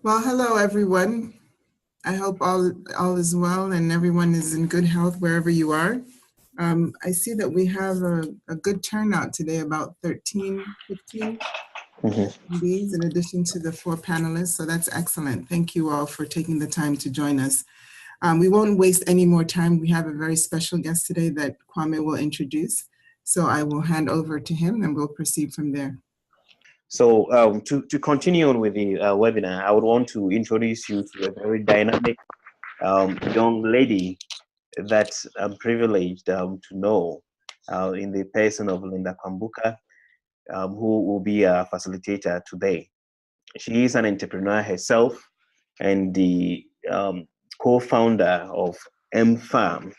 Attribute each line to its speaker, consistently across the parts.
Speaker 1: Well, hello everyone. I hope all is well and everyone is in good health wherever you are. I see that we have a good turnout today, about 13, 15
Speaker 2: Mhm.
Speaker 1: attendees in addition to the 4 panelists, so that's excellent. Thank you all for taking the time to join us. We won't waste any more time. We have a very special guest today that Kwame will introduce. So I will hand over to him and we'll proceed from there.
Speaker 2: So to continue on with the webinar, I would want to introduce you to a very dynamic young lady that I'm privileged to know in the person of Linda Kwamboka, who will be a facilitator today. She is an entrepreneur herself and the co-founder of MFarm,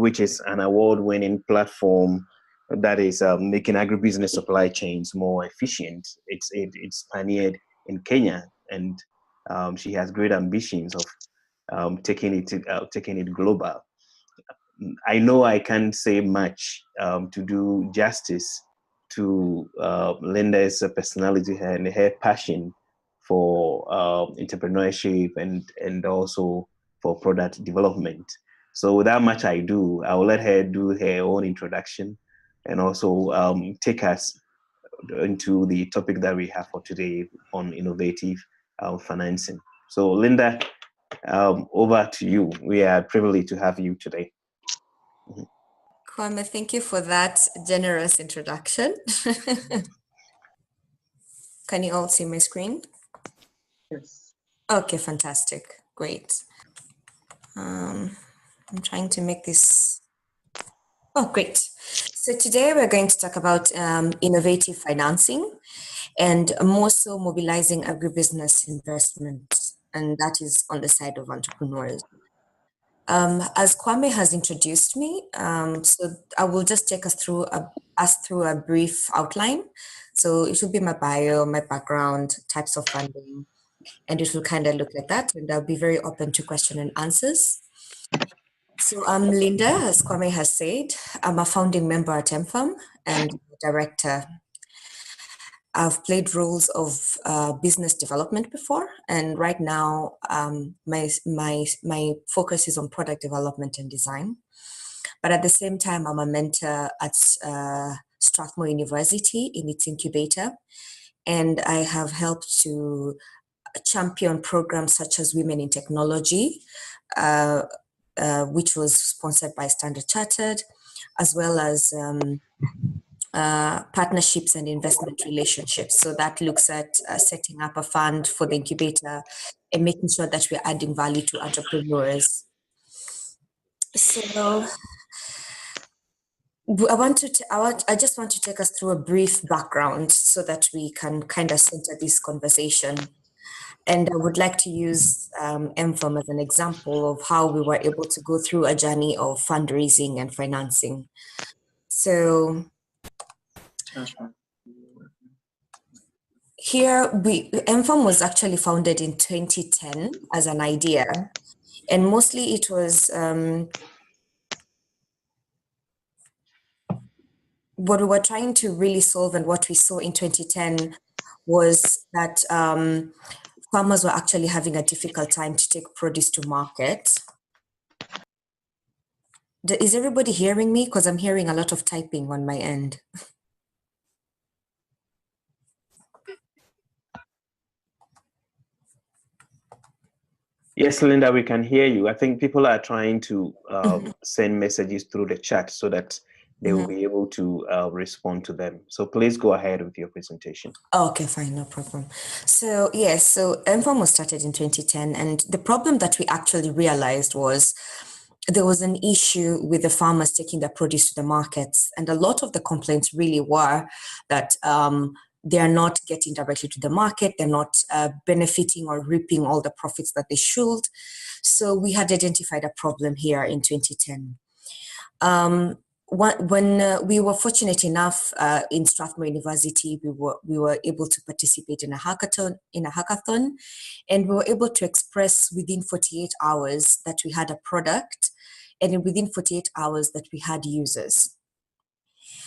Speaker 2: which is an award-winning platform that is making agribusiness supply chains more efficient. It's pioneered in Kenya, and she has great ambitions of taking it global. I know I can't say much to do justice to Linda's personality and her passion for entrepreneurship and also for product development. So without much ado, I will let her do her own introduction and also take us into the topic that we have for today on innovative financing. So Linda, over to you. We are privileged to have you today.
Speaker 3: Kwame, thank you for that generous introduction. Can you all see my screen?
Speaker 1: Yes.
Speaker 3: Okay, fantastic. Great. I'm trying to make this. Oh, great. So today we're going to talk about innovative financing and more so mobilizing agribusiness investment. And that is on the side of entrepreneurs. As Kwame has introduced me, so I will just take us through a brief outline. So it will be my bio, my background, types of funding, and it will kind of look like that. And I'll be very open to question and answers. So I'm Linda, as Kwame has said. I'm a founding member at MFarm and director. I've played roles of business development before, and right now my focus is on product development and design. But at the same time, I'm a mentor at Strathmore University in its incubator, and I have helped to champion programs such as Women in Technology, which was sponsored by Standard Chartered, as well as partnerships and investment relationships. So that looks at setting up a fund for the incubator and making sure that we're adding value to entrepreneurs. So I just want to take us through a brief background so that we can kind of center this conversation. And I would like to use MFarm as an example of how we were able to go through a journey of fundraising and financing. So here, MFarm was actually founded in 2010 as an idea. And mostly it was what we were trying to really solve, and what we saw in 2010 was that farmers were actually having a difficult time to take produce to market. Is everybody hearing me? Because I'm hearing a lot of typing on my end.
Speaker 2: Yes, Linda, we can hear you. I think people are trying to send messages through the chat so that they will be able to respond to them. So please go ahead with your presentation.
Speaker 3: Okay, fine, no problem. So yes, so MFarm was started in 2010, and the problem that we actually realized was there was an issue with the farmers taking their produce to the markets, and a lot of the complaints really were that they are not getting directly to the market, they're not benefiting or reaping all the profits that they should. So we had identified a problem here in 2010. When we were fortunate enough in Strathmore University, we were able to participate in a hackathon, and we were able to express within 48 hours that we had a product, and within 48 hours that we had users.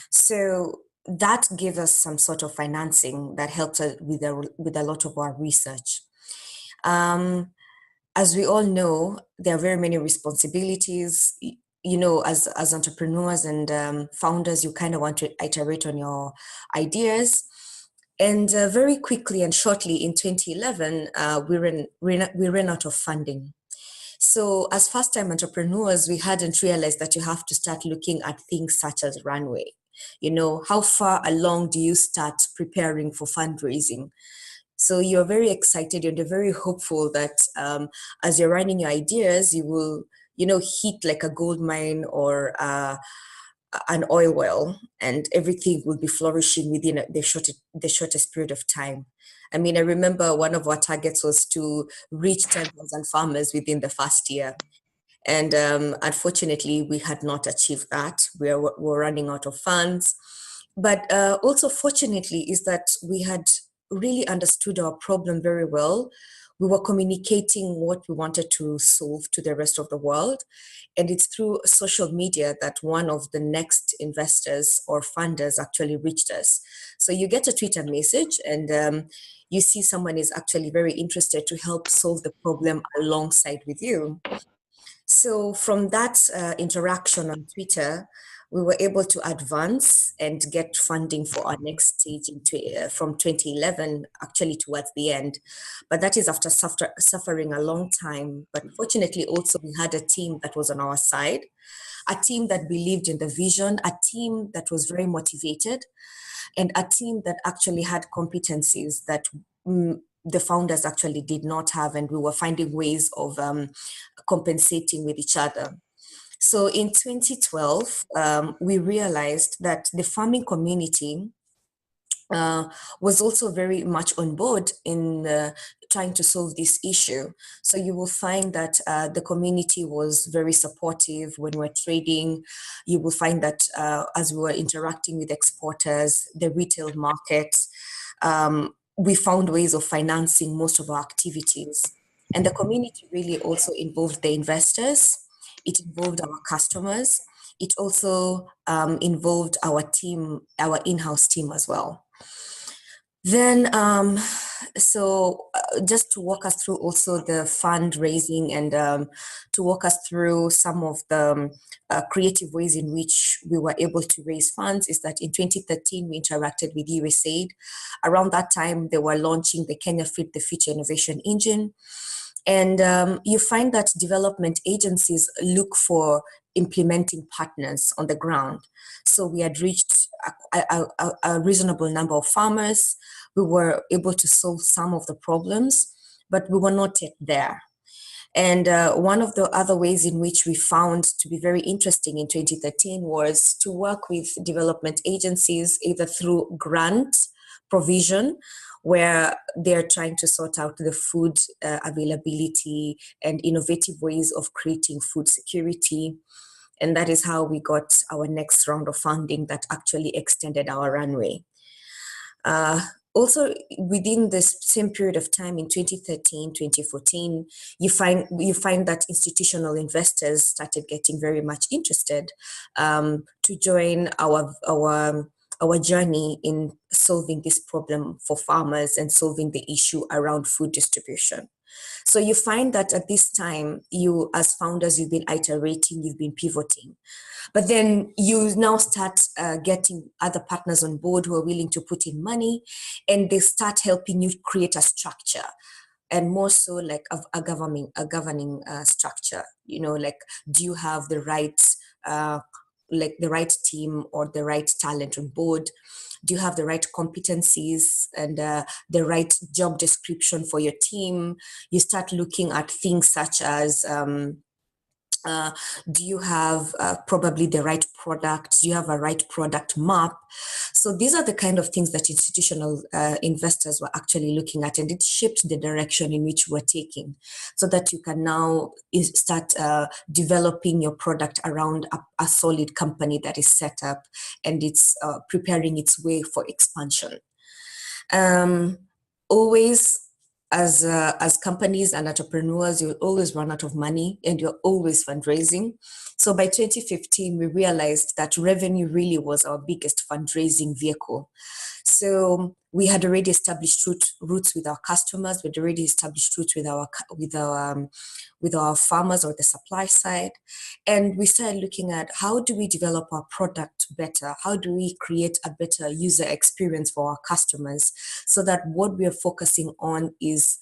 Speaker 3: So that gave us some sort of financing that helped us with a lot of our research. As we all know, there are very many responsibilities. You know, as entrepreneurs and founders, you kind of want to iterate on your ideas. And very quickly and shortly in 2011, we ran out of funding. So as first-time entrepreneurs, we hadn't realized that you have to start looking at things such as runway. You know, how far along do you start preparing for fundraising? So you're very excited and you're very hopeful that as you're running your ideas, you will, you know, hit like a gold mine or an oil well, and everything will be flourishing within the shortest period of time. I mean, I remember one of our targets was to reach 10,000 farmers within the first year. And unfortunately, we had not achieved that. We're running out of funds. But also, fortunately, is that we had really understood our problem very well. We were communicating what we wanted to solve to the rest of the world. And it's through social media that one of the next investors or funders actually reached us. So you get a Twitter message and you see someone is actually very interested to help solve the problem alongside with you. So from that interaction on Twitter, we were able to advance and get funding for our next stage from 2011, actually towards the end. But that is after suffering a long time. But fortunately, also we had a team that was on our side, a team that believed in the vision, a team that was very motivated, and a team that actually had competencies that the founders actually did not have, and we were finding ways of compensating with each other. So in 2012, we realized that the farming community was also very much on board in trying to solve this issue. So you will find that the community was very supportive when we're trading. You will find that as we were interacting with exporters, the retail market, we found ways of financing most of our activities. And the community really also involved the investors. It involved our customers. It also involved our team, our in-house team as well. Then, just to walk us through also the fundraising and to walk us through some of the creative ways in which we were able to raise funds is that in 2013, we interacted with USAID. Around that time, they were launching the Kenya Feed the Future Innovation Engine. And you find that development agencies look for implementing partners on the ground. So we had reached a reasonable number of farmers. We were able to solve some of the problems, but we were not yet there. And one of the other ways in which we found to be very interesting in 2013 was to work with development agencies, either through grant provision, where they're trying to sort out the food availability and innovative ways of creating food security. And that is how we got our next round of funding that actually extended our runway. Also, within this same period of time in 2013, 2014, you find that institutional investors started getting very much interested to join our journey in solving this problem for farmers and solving the issue around food distribution. So you find that at this time, you as founders, you've been iterating, you've been pivoting. But then you now start getting other partners on board who are willing to put in money, and they start helping you create a structure, and more so like a governing structure. You know, like, do you have the right team or the right talent on board? Do you have the right competencies and the right job description for your team? You start looking at things such as do you have probably the right product? Do you have a right product map? So these are the kind of things that institutional investors were actually looking at, and it shaped the direction in which we're taking, so that you can now start developing your product around a solid company that is set up and it's preparing its way for expansion. Always, as companies and entrepreneurs, you'll always run out of money and you're always fundraising. So by 2015, we realized that revenue really was our biggest fundraising vehicle. So we had already established roots with our customers. We'd already established roots with our farmers or the supply side, and we started looking at how do we develop our product better? How do we create a better user experience for our customers, so that what we are focusing on is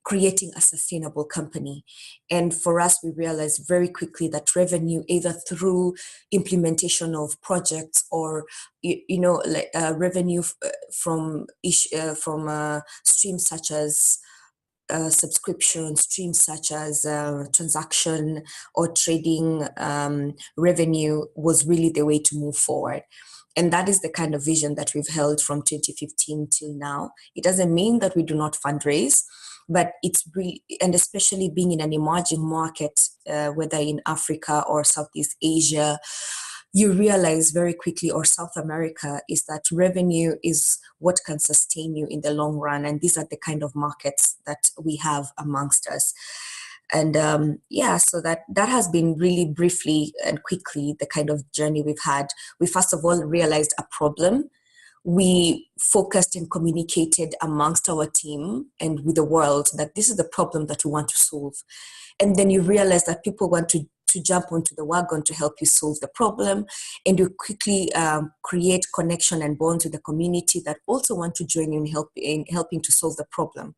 Speaker 3: creating a sustainable company. And for us, we realized very quickly that revenue, either through implementation of projects or revenue from streams such as subscription, streams such as transaction or trading revenue, was really the way to move forward. And that is the kind of vision that we've held from 2015 till now. It doesn't mean that we do not fundraise, but it's really, and especially being in an emerging market, whether in Africa or Southeast Asia, you realize very quickly, or South America, is that revenue is what can sustain you in the long run. And these are the kind of markets that we have amongst us. And so that has been really briefly and quickly the kind of journey we've had. We first of all realized a problem. We focused and communicated amongst our team and with the world that this is the problem that we want to solve. And then you realize that people want to jump onto the wagon to help you solve the problem. And you quickly create connection and bonds with the community that also want to join you in helping to solve the problem.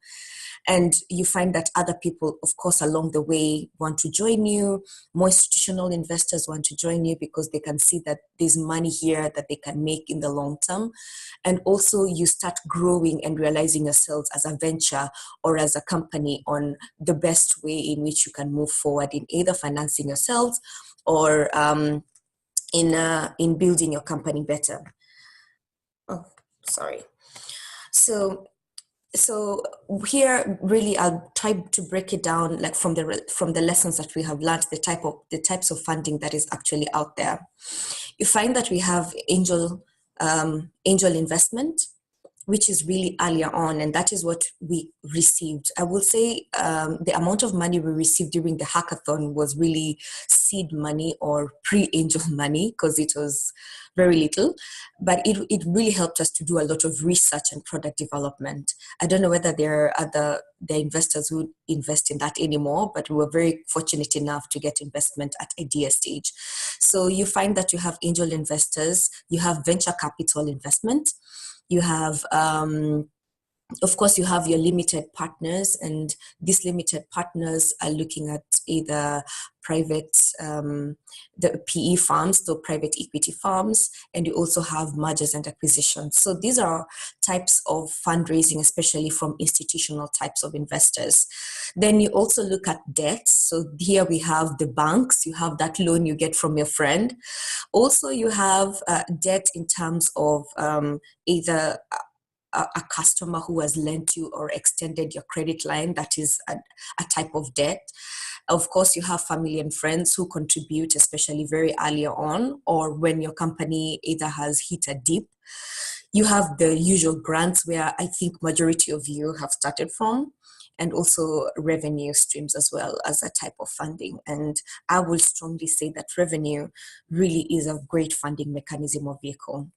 Speaker 3: And you find that other people, of course, along the way want to join you. More institutional investors want to join you because they can see that there's money here that they can make in the long term. And also you start growing and realizing yourselves as a venture or as a company on the best way in which you can move forward in either financing yourselves or in building your company better. Oh, sorry. So here, really, I'll try to break it down, like from the lessons that we have learned, the types of funding that is actually out there. You find that we have angel investment, which is really earlier on, and that is what we received. I will say the amount of money we received during the hackathon was really seed money or pre-angel money, because it was very little, but it really helped us to do a lot of research and product development. I don't know whether there are the investors who invest in that anymore, but we were very fortunate enough to get investment at idea stage. So you find that you have angel investors, you have venture capital investment, you have, of course, you have your limited partners, and these limited partners are looking at either private, the PE farms, so private equity farms, and you also have mergers and acquisitions. So these are types of fundraising, especially from institutional types of investors. Then you also look at debts. So here we have the banks, you have that loan you get from your friend. Also, you have debt in terms of either a customer who has lent you or extended your credit line. That is a type of debt. Of course, you have family and friends who contribute, especially very earlier on, or when your company either has hit a dip. You have the usual grants, where I think majority of you have started from, and also revenue streams as well as a type of funding. And I will strongly say that revenue really is a great funding mechanism or vehicle.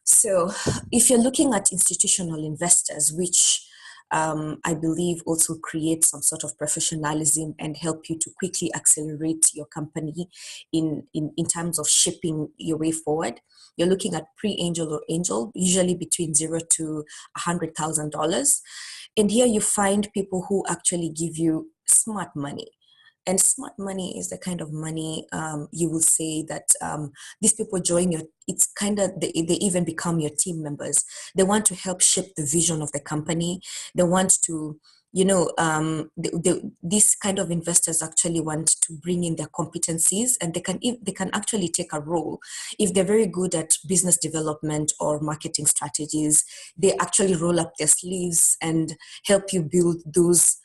Speaker 3: So if you're looking at institutional investors, which I believe also create some sort of professionalism and help you to quickly accelerate your company in terms of shaping your way forward, you're looking at pre-angel or angel, usually between $0 to $100,000. And here you find people who actually give you smart money. And smart money is the kind of money you will say that these people join your, it's kind of, they even become your team members. They want to help shape the vision of the company. They want to, these kind of investors actually want to bring in their competencies, and they can actually take a role. If they're very good at business development or marketing strategies, they actually roll up their sleeves and help you build those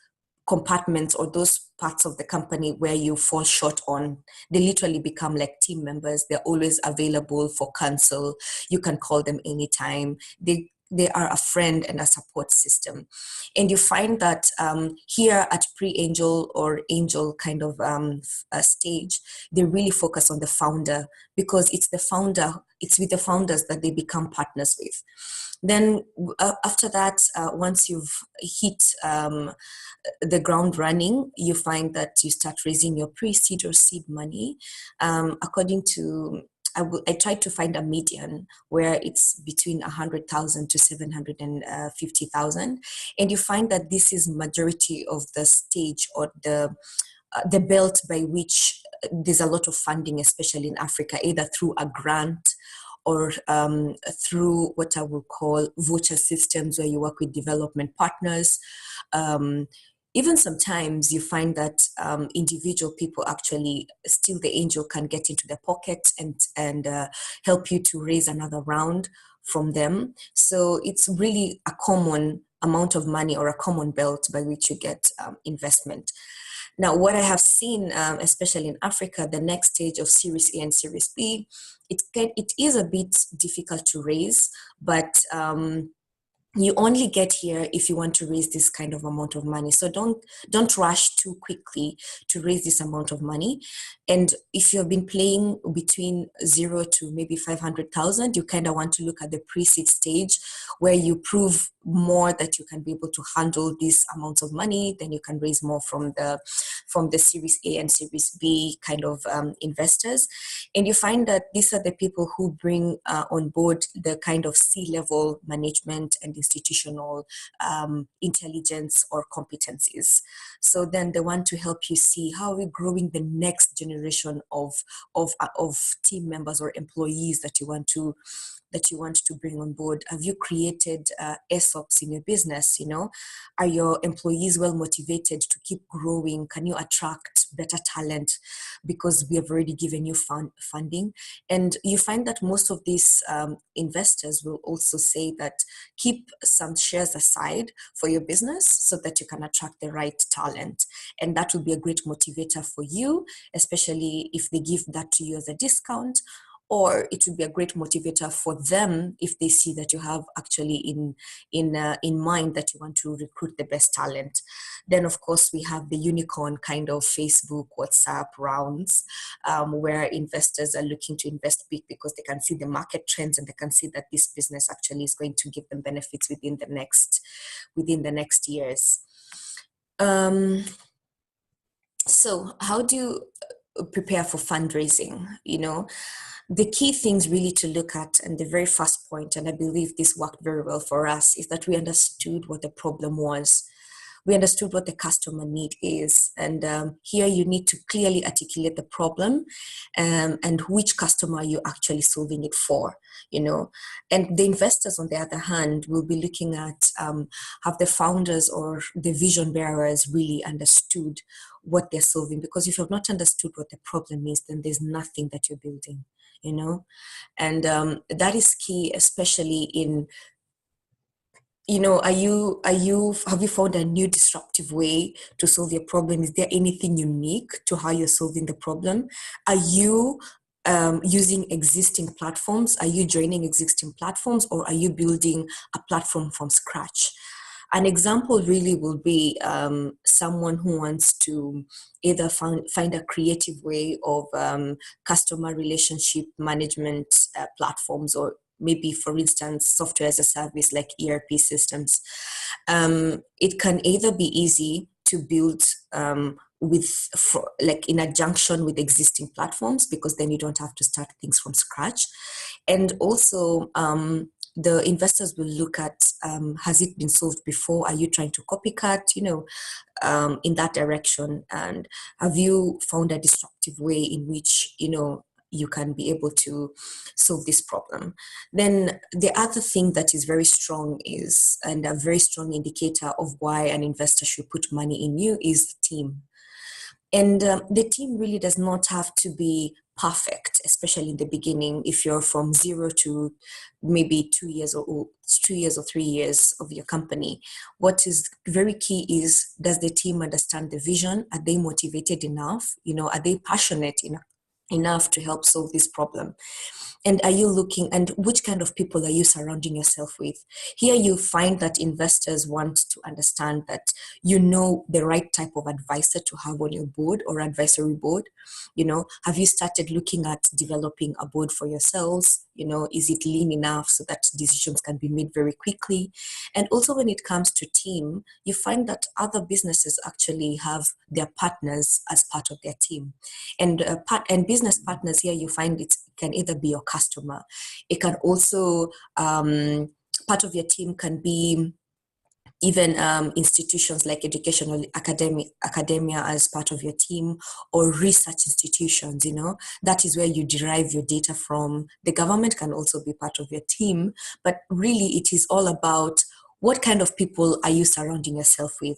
Speaker 3: compartments or those parts of the company where you fall short on. They literally become like team members. They're always available for counsel. You can call them anytime. They they are a friend and a support system. And you find that here at pre-angel or angel kind of stage, they really focus on the founder, because it's with the founders that they become partners with. Then after that, once you've hit the ground running, you find that you start raising your pre-seed or seed money. According to, I tried to find a median where it's between 100,000 to 750,000, and you find that this is majority of the stage or the belt by which there's a lot of funding, especially in Africa, either through a grant or through what I will call voucher systems, where you work with development partners. Even sometimes you find that individual people actually, still the angel can get into their pocket and help you to raise another round from them. So it's really a common amount of money or a common belt by which you get investment. Now, what I have seen, especially in Africa, the next stage of Series A and Series B, it is a bit difficult to raise, but you only get here if you want to raise this kind of amount of money. So don't rush too quickly to raise this amount of money. And if you've been playing between 0 to maybe 500,000, you kind of want to look at the pre-seed stage, where you prove more that you can be able to handle these amounts of money. Then you can raise more from the Series A and Series B kind of investors. And you find that these are the people who bring on board the kind of C-level management and institutional intelligence or competencies. So then they want to help you see how are we growing the next generation of team members or employees that you want to bring on board. Have you created ESOPs in your business? Are your employees well motivated to keep growing? Can you attract better talent because we have already given you funding? And you find that most of these investors will also say that keep some shares aside for your business so that you can attract the right talent. And that will be a great motivator for you, especially if they give that to you as a discount. Or it would be a great motivator for them if they see that you have actually in mind that you want to recruit the best talent. Then, of course, we have the unicorn kind of Facebook, WhatsApp rounds, where investors are looking to invest big because they can see the market trends and they can see that this business actually is going to give them benefits within the next years. So, how do you prepare for fundraising? The key things really to look at, and the very first point, and I believe this worked very well for us, is that we understood what the problem was. We understood what the customer need is. And here you need to clearly articulate the problem and which customer you're actually solving it for, And the investors, on the other hand, will be looking at have the founders or the vision bearers really understood what they're solving. Because if you've not understood what the problem is, then there's nothing that you're building, And that is key, especially in have you found a new disruptive way to solve your problem? Is there anything unique to how you're solving the problem? Are you using existing platforms? Are you joining existing platforms, or are you building a platform from scratch? An example really will be someone who wants to either find a creative way of customer relationship management platforms, or maybe, for instance, software as a service like ERP systems. It can either be easy to build in conjunction with existing platforms, because then you don't have to start things from scratch. And also, the investors will look at, has it been solved before? Are you trying to copycat, in that direction? And have you found a disruptive way in which, you can be able to solve this problem? Then the other thing that is very strong is, and a very strong indicator of why an investor should put money in you, is the team. And the team really does not have to be perfect, especially in the beginning. If you're from 0 to maybe 2 years or 3 years of your company, what is very key is, does the team understand the vision? Are they motivated enough? Are they passionate enough enough to help solve this problem? And are you looking, and which kind of people are you surrounding yourself with? Here you find that investors want to understand that you know the right type of advisor to have on your board or advisory board. Have you started looking at developing a board for yourselves? Is it lean enough so that decisions can be made very quickly? And also when it comes to team, you find that other businesses actually have their partners as part of their team. And business partners here, you find it can either be your customer. It can also, part of your team can be even institutions like educational academia as part of your team, or research institutions. That is where you derive your data from. The government can also be part of your team, but really it is all about what kind of people are you surrounding yourself with.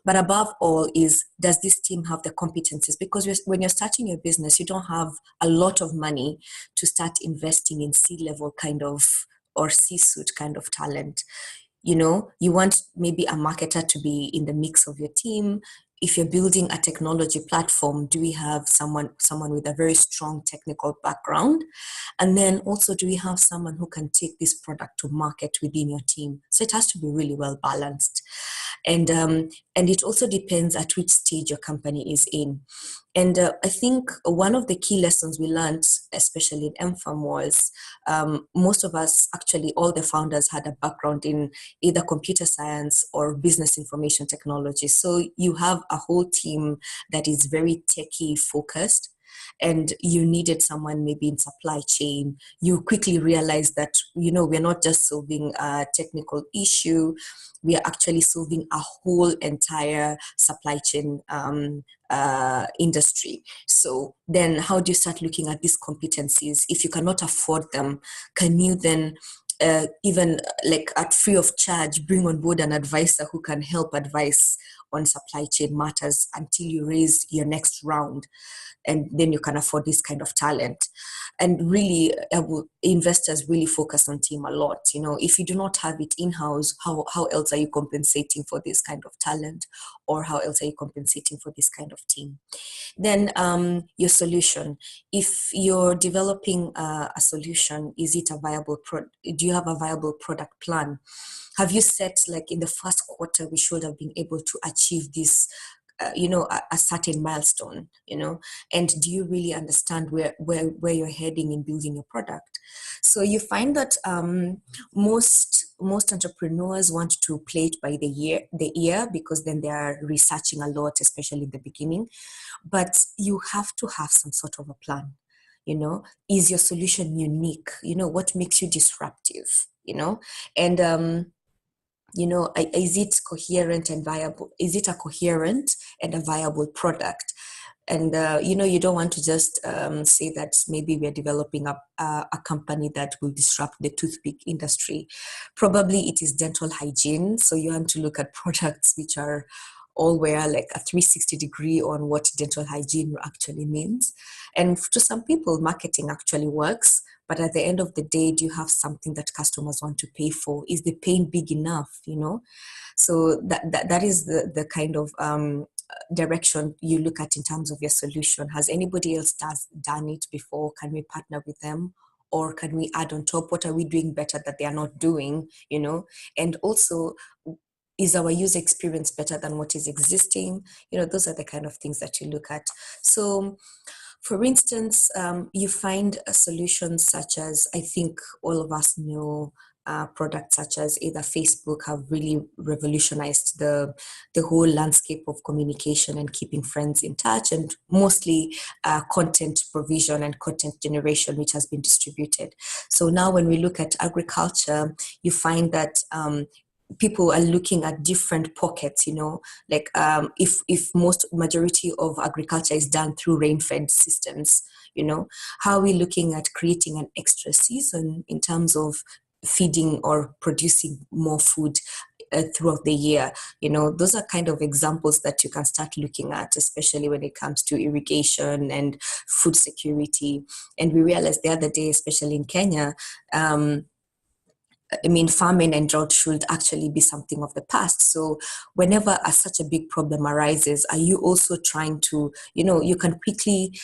Speaker 3: But above all is, does this team have the competencies? Because when you're starting your business, you don't have a lot of money to start investing in C-level kind of, or C-suite kind of talent. You want maybe a marketer to be in the mix of your team. If you're building a technology platform, do we have someone with a very strong technical background? And then also, do we have someone who can take this product to market within your team? So it has to be really well balanced. And it also depends at which stage your company is in. And I think one of the key lessons we learned, especially in MFarm, was most of us, actually all the founders, had a background in either computer science or business information technology. So you have a whole team that is very techie focused, and you needed someone maybe in supply chain. You quickly realized that, we're not just solving a technical issue, we are actually solving a whole entire supply chain industry. So then how do you start looking at these competencies? If you cannot afford them, can you then even like at free of charge bring on board an advisor who can help advise on supply chain matters until you raise your next round? And then you can afford this kind of talent. And really, investors really focus on team a lot. If you do not have it in-house, how else are you compensating for this kind of talent? Or how else are you compensating for this kind of team? Then your solution. If you're developing a solution, is it a viable do you have a viable product plan? Have you set, like, in the first quarter, we should have been able to achieve this, a certain milestone, and do you really understand where you're heading in building your product? So you find that most entrepreneurs want to play it by the ear, because then they are researching a lot, especially in the beginning. But you have to have some sort of a plan. Is your solution unique? What makes you disruptive? And is it coherent and viable? Is it a coherent and a viable product? And, you don't want to just say that maybe we're developing a company that will disrupt the toothpick industry. Probably it is dental hygiene. So you want to look at products which are all where like a 360 degree on what dental hygiene actually means. And to some people, marketing actually works. But at the end of the day, do you have something that customers want to pay for? Is the pain big enough, So that is the kind of direction you look at in terms of your solution. Has anybody else done it before? Can we partner with them? Or can we add on top? What are we doing better that they are not doing, And also, is our user experience better than what is existing? Those are the kind of things that you look at. So, for instance, you find solutions such as, I think all of us know, products such as either Facebook have really revolutionized the whole landscape of communication and keeping friends in touch, and mostly content provision and content generation, which has been distributed. So now when we look at agriculture, you find that people are looking at different pockets, like if majority of agriculture is done through rain-fed systems, how are we looking at creating an extra season in terms of feeding or producing more food throughout the year? Those are kind of examples that you can start looking at, especially when it comes to irrigation and food security. And we realized the other day, especially in Kenya, Famine and drought should actually be something of the past. So whenever such a big problem arises, are you also trying to, you can quickly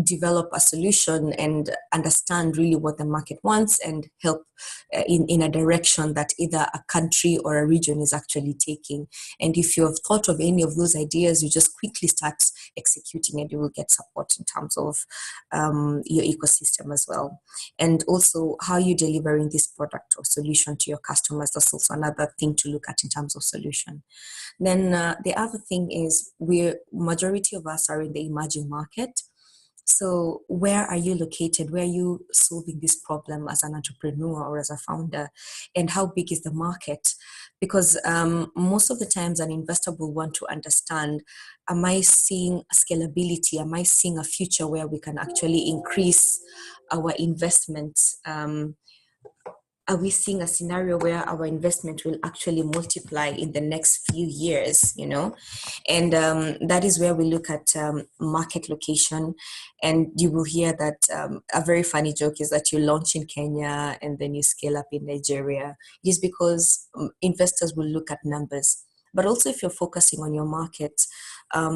Speaker 3: develop a solution and understand really what the market wants and help in a direction that either a country or a region is actually taking. And if you have thought of any of those ideas, you just quickly start executing and you will get support in terms of your ecosystem as well. And also how you're delivering this product or solution to your customers. That's also another thing to look at in terms of solution. Then the other thing is majority of us are in the emerging market. So where are you located? Where are you solving this problem as an entrepreneur or as a founder? And how big is the market? Because most of the times an investor will want to understand, am I seeing scalability? Am I seeing a future where we can actually increase our investment? Are we seeing a scenario where our investment will actually multiply in the next few years, And that is where we look at market location. And you will hear that a very funny joke is that you launch in Kenya and then you scale up in Nigeria. It's because investors will look at numbers. But also if you're focusing on your market,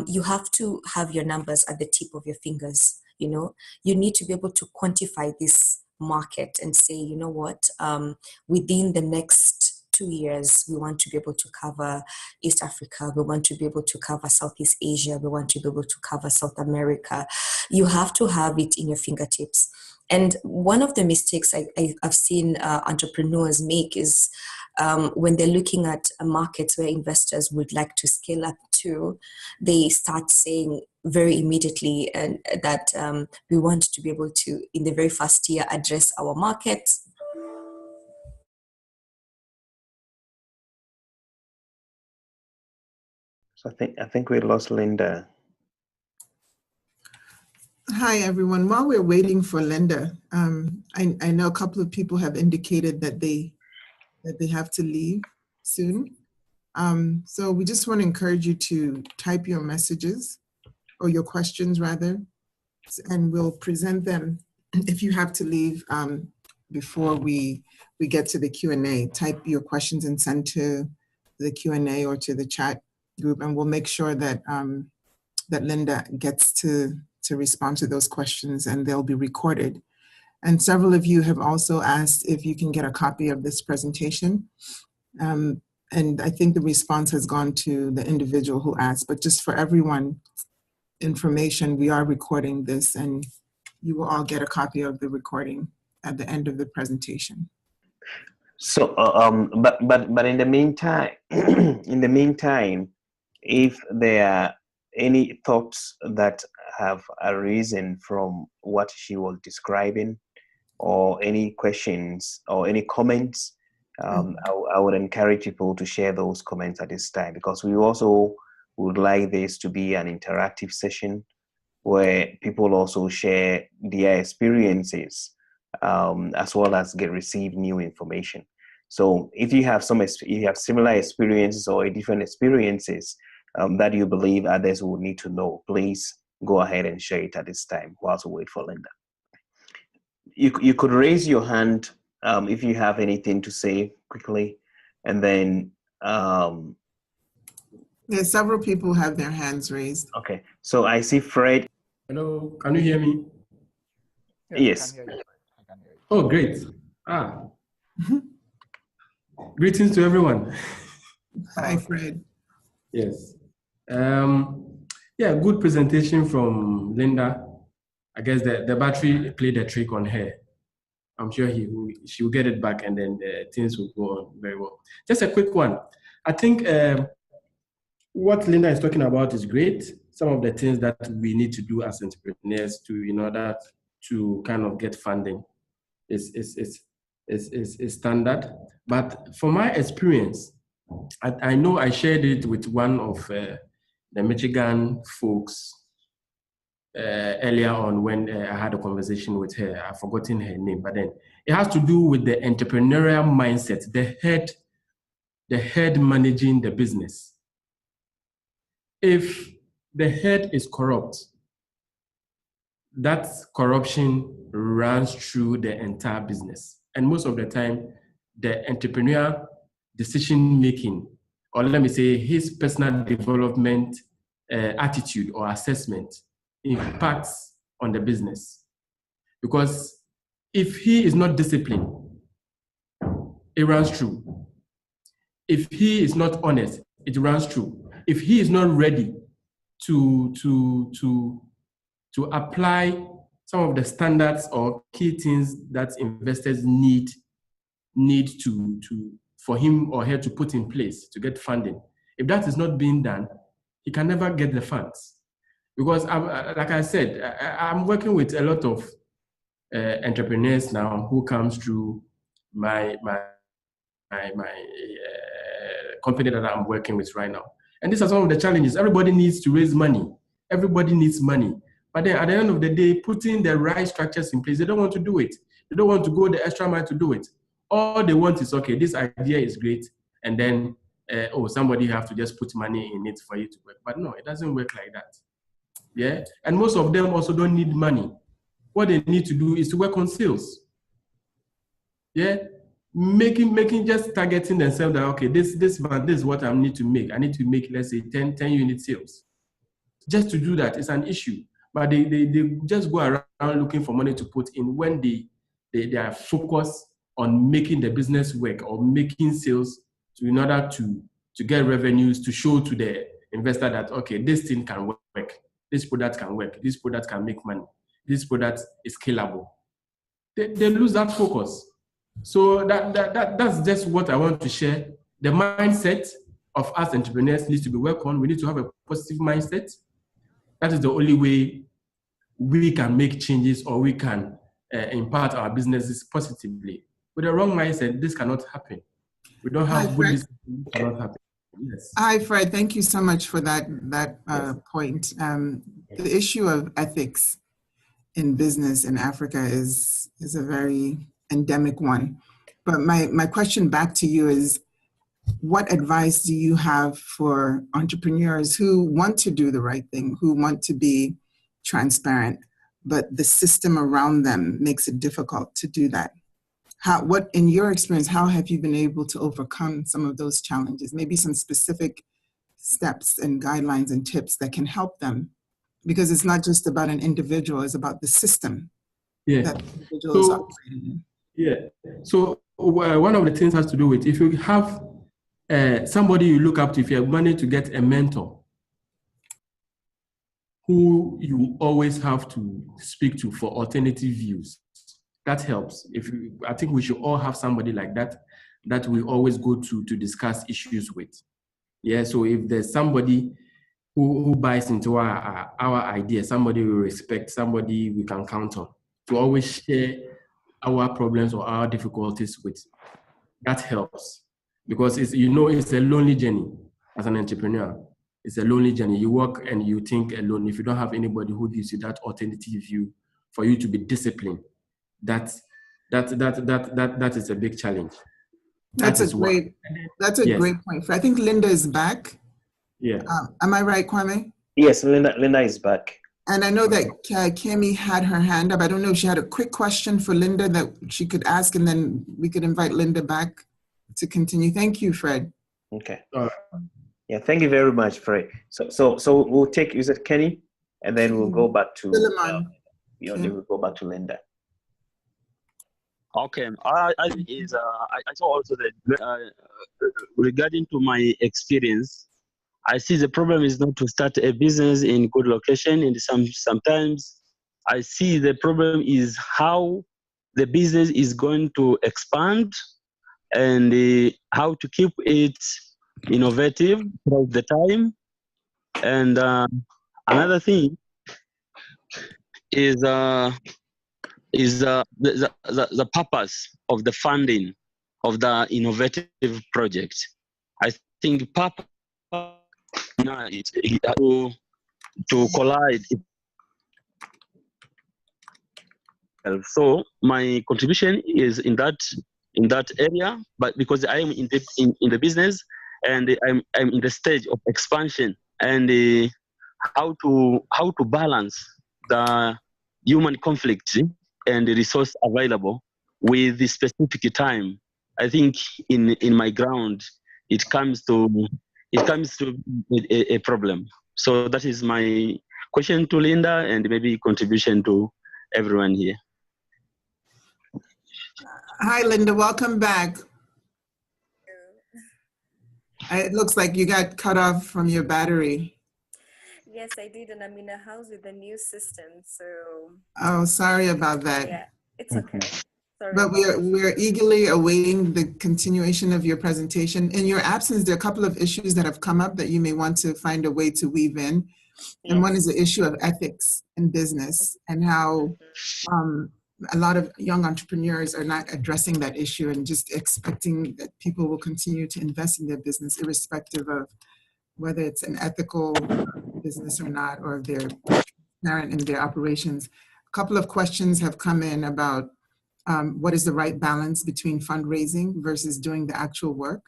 Speaker 3: you have to have your numbers at the tip of your fingers, You need to be able to quantify this market and say, within the next 2 years, we want to be able to cover East Africa. We want to be able to cover Southeast Asia. We want to be able to cover South America. You have to have it in your fingertips. And one of the mistakes I've seen entrepreneurs make is when they're looking at markets where investors would like to scale up to, they start saying very immediately and that we want to be able to, in the very first year, address our market.
Speaker 2: So I think we lost Linda.
Speaker 1: Hi, everyone. While we're waiting for Linda, I know a couple of people have indicated that they have to leave soon. So we just want to encourage you to type your messages or your questions rather, and we'll present them if you have to leave before we get to the Q&A. Type your questions and send to the Q&A or to the chat group, and we'll make sure that that Linda gets to respond to those questions, and they'll be recorded. And several of you have also asked if you can get a copy of this presentation. And I think the response has gone to the individual who asked, but just for everyone information, we are recording this and you will all get a copy of the recording at the end of the presentation.
Speaker 2: So, but in the meantime, if there are any thoughts that have arisen from what she was describing, or any questions or any comments, I would encourage people to share those comments at this time, because we also would like this to be an interactive session where people also share their experiences as well as receive new information. So if you have similar experiences or different experiences that you believe others will need to know, please go ahead and share it at this time whilst we wait for Linda. You could raise your hand if you have anything to say quickly, and then
Speaker 1: several people have their hands raised.
Speaker 2: Okay, so I see Fred.
Speaker 4: Hello, can you hear me?
Speaker 2: Yes.
Speaker 5: I can hear you. I can hear you.
Speaker 4: Oh, great. Greetings to everyone.
Speaker 1: Hi, Fred.
Speaker 4: Yes. Yeah, good presentation from Linda. I guess the battery played a trick on her. I'm sure she will get it back, and then things will go on very well. Just a quick one. I think what Linda is talking about is great. Some of the things that we need to do as entrepreneurs in order to kind of get funding is standard. But from my experience, I know I shared it with one of the Michigan folks earlier on when I had a conversation with her. I've forgotten her name, but then it has to do with the entrepreneurial mindset, the head managing the business. If the head is corrupt, that corruption runs through the entire business. And most of the time, the entrepreneur decision making, or let me say his personal development attitude or assessment impacts on the business. Because if he is not disciplined, it runs true. If he is not honest, it runs true. If he is not ready to apply some of the standards or key things that investors need for him or her to put in place to get funding, if that is not being done, he can never get the funds. Because like I said, I'm working with a lot of entrepreneurs now who comes through my company that I'm working with right now. And these are some of the challenges. Everybody needs to raise money. Everybody needs money. But then at the end of the day, putting the right structures in place, they don't want to do it. They don't want to go the extra mile to do it. All they want is, okay, this idea is great. And then, somebody have to just put money in it for it to work. But no, it doesn't work like that. Yeah. And most of them also don't need money. What they need to do is to work on sales. Yeah. Making just targeting themselves that, okay, this is what I need to make. I need to make, let's say, 10 unit sales. Just to do that is an issue. But they just go around looking for money to put in when they are focused on making the business work or making sales in order to get revenues, to show to the investor that, okay, this thing can work. This product can work. This product can make money. This product is scalable. They lose that focus. So that's just what I want to share. The mindset of us entrepreneurs needs to be worked on. We need to have a positive mindset. That is the only way we can make changes or we can impact our businesses positively. With a wrong mindset, this cannot happen. We don't have good business, it cannot happen. Yes.
Speaker 1: Hi, Fred. Thank you so much for that
Speaker 4: Yes.
Speaker 1: point. The issue of ethics in business in Africa is a very endemic one. But my question back to you is, what advice do you have for entrepreneurs who want to do the right thing, who want to be transparent, but the system around them makes it difficult to do that? What, in your experience, how have you been able to overcome some of those challenges? Maybe some specific steps and guidelines and tips that can help them, because it's not just about an individual, it's about the system that the individual is operating in.
Speaker 4: Yeah. So one of the things has to do with, if you have somebody you look up to, if you have managed to get a mentor who you always have to speak to for alternative views, that helps. I think we should all have somebody like that we always go to discuss issues with. Yeah. So if there's somebody who buys into our idea, somebody we respect, somebody we can count on to always share our problems or our difficulties with, that helps. Because it's a lonely journey as an entrepreneur. It's a lonely journey. You work and you think alone. If you don't have anybody who gives you that alternative view for you to be disciplined, that is a big challenge.
Speaker 1: That's a great point. I think Linda is back.
Speaker 4: Yeah.
Speaker 1: Am I right, Kwame?
Speaker 2: Yes, Linda is back.
Speaker 1: And I know that Kemi had her hand up. I don't know if she had a quick question for Linda that she could ask, and then we could invite Linda back to continue. Thank you, Fred.
Speaker 2: Okay. Yeah, thank you very much, Fred. So we'll take, is it Kenny? And then we'll go back to
Speaker 1: Philemon.
Speaker 2: then we'll go back to Linda.
Speaker 5: Okay. I saw also that regarding to my experience, I see the problem is not to start a business in good location, and sometimes I see the problem is how the business is going to expand and how to keep it innovative throughout the time. And another thing is the purpose of the funding of the innovative project. I think purpose to collide. So my contribution is in that area, but because I am in the business and I'm in the stage of expansion and how to balance the human conflict and the resource available with the specific time I think in my ground, it comes to a problem. So that is my question to Linda, and maybe contribution to everyone here.
Speaker 1: Hi, Linda. Welcome back. It looks like you got cut off from your battery.
Speaker 3: Yes, I did, and I'm in a house with a new system, so
Speaker 1: Oh, sorry about that.
Speaker 3: yeah, it's okay. Sorry
Speaker 1: But
Speaker 3: about that.
Speaker 1: we're eagerly awaiting the continuation of your presentation. In your absence, there are a couple of issues that have come up that you may want to find a way to weave in. And one
Speaker 3: Yes.
Speaker 1: is the issue of ethics in business and how a lot of young entrepreneurs are not addressing that issue and just expecting that people will continue to invest in their business irrespective of whether it's an ethical business or not, or if they're transparent in their operations. A couple of questions have come in about what is the right balance between fundraising versus doing the actual work.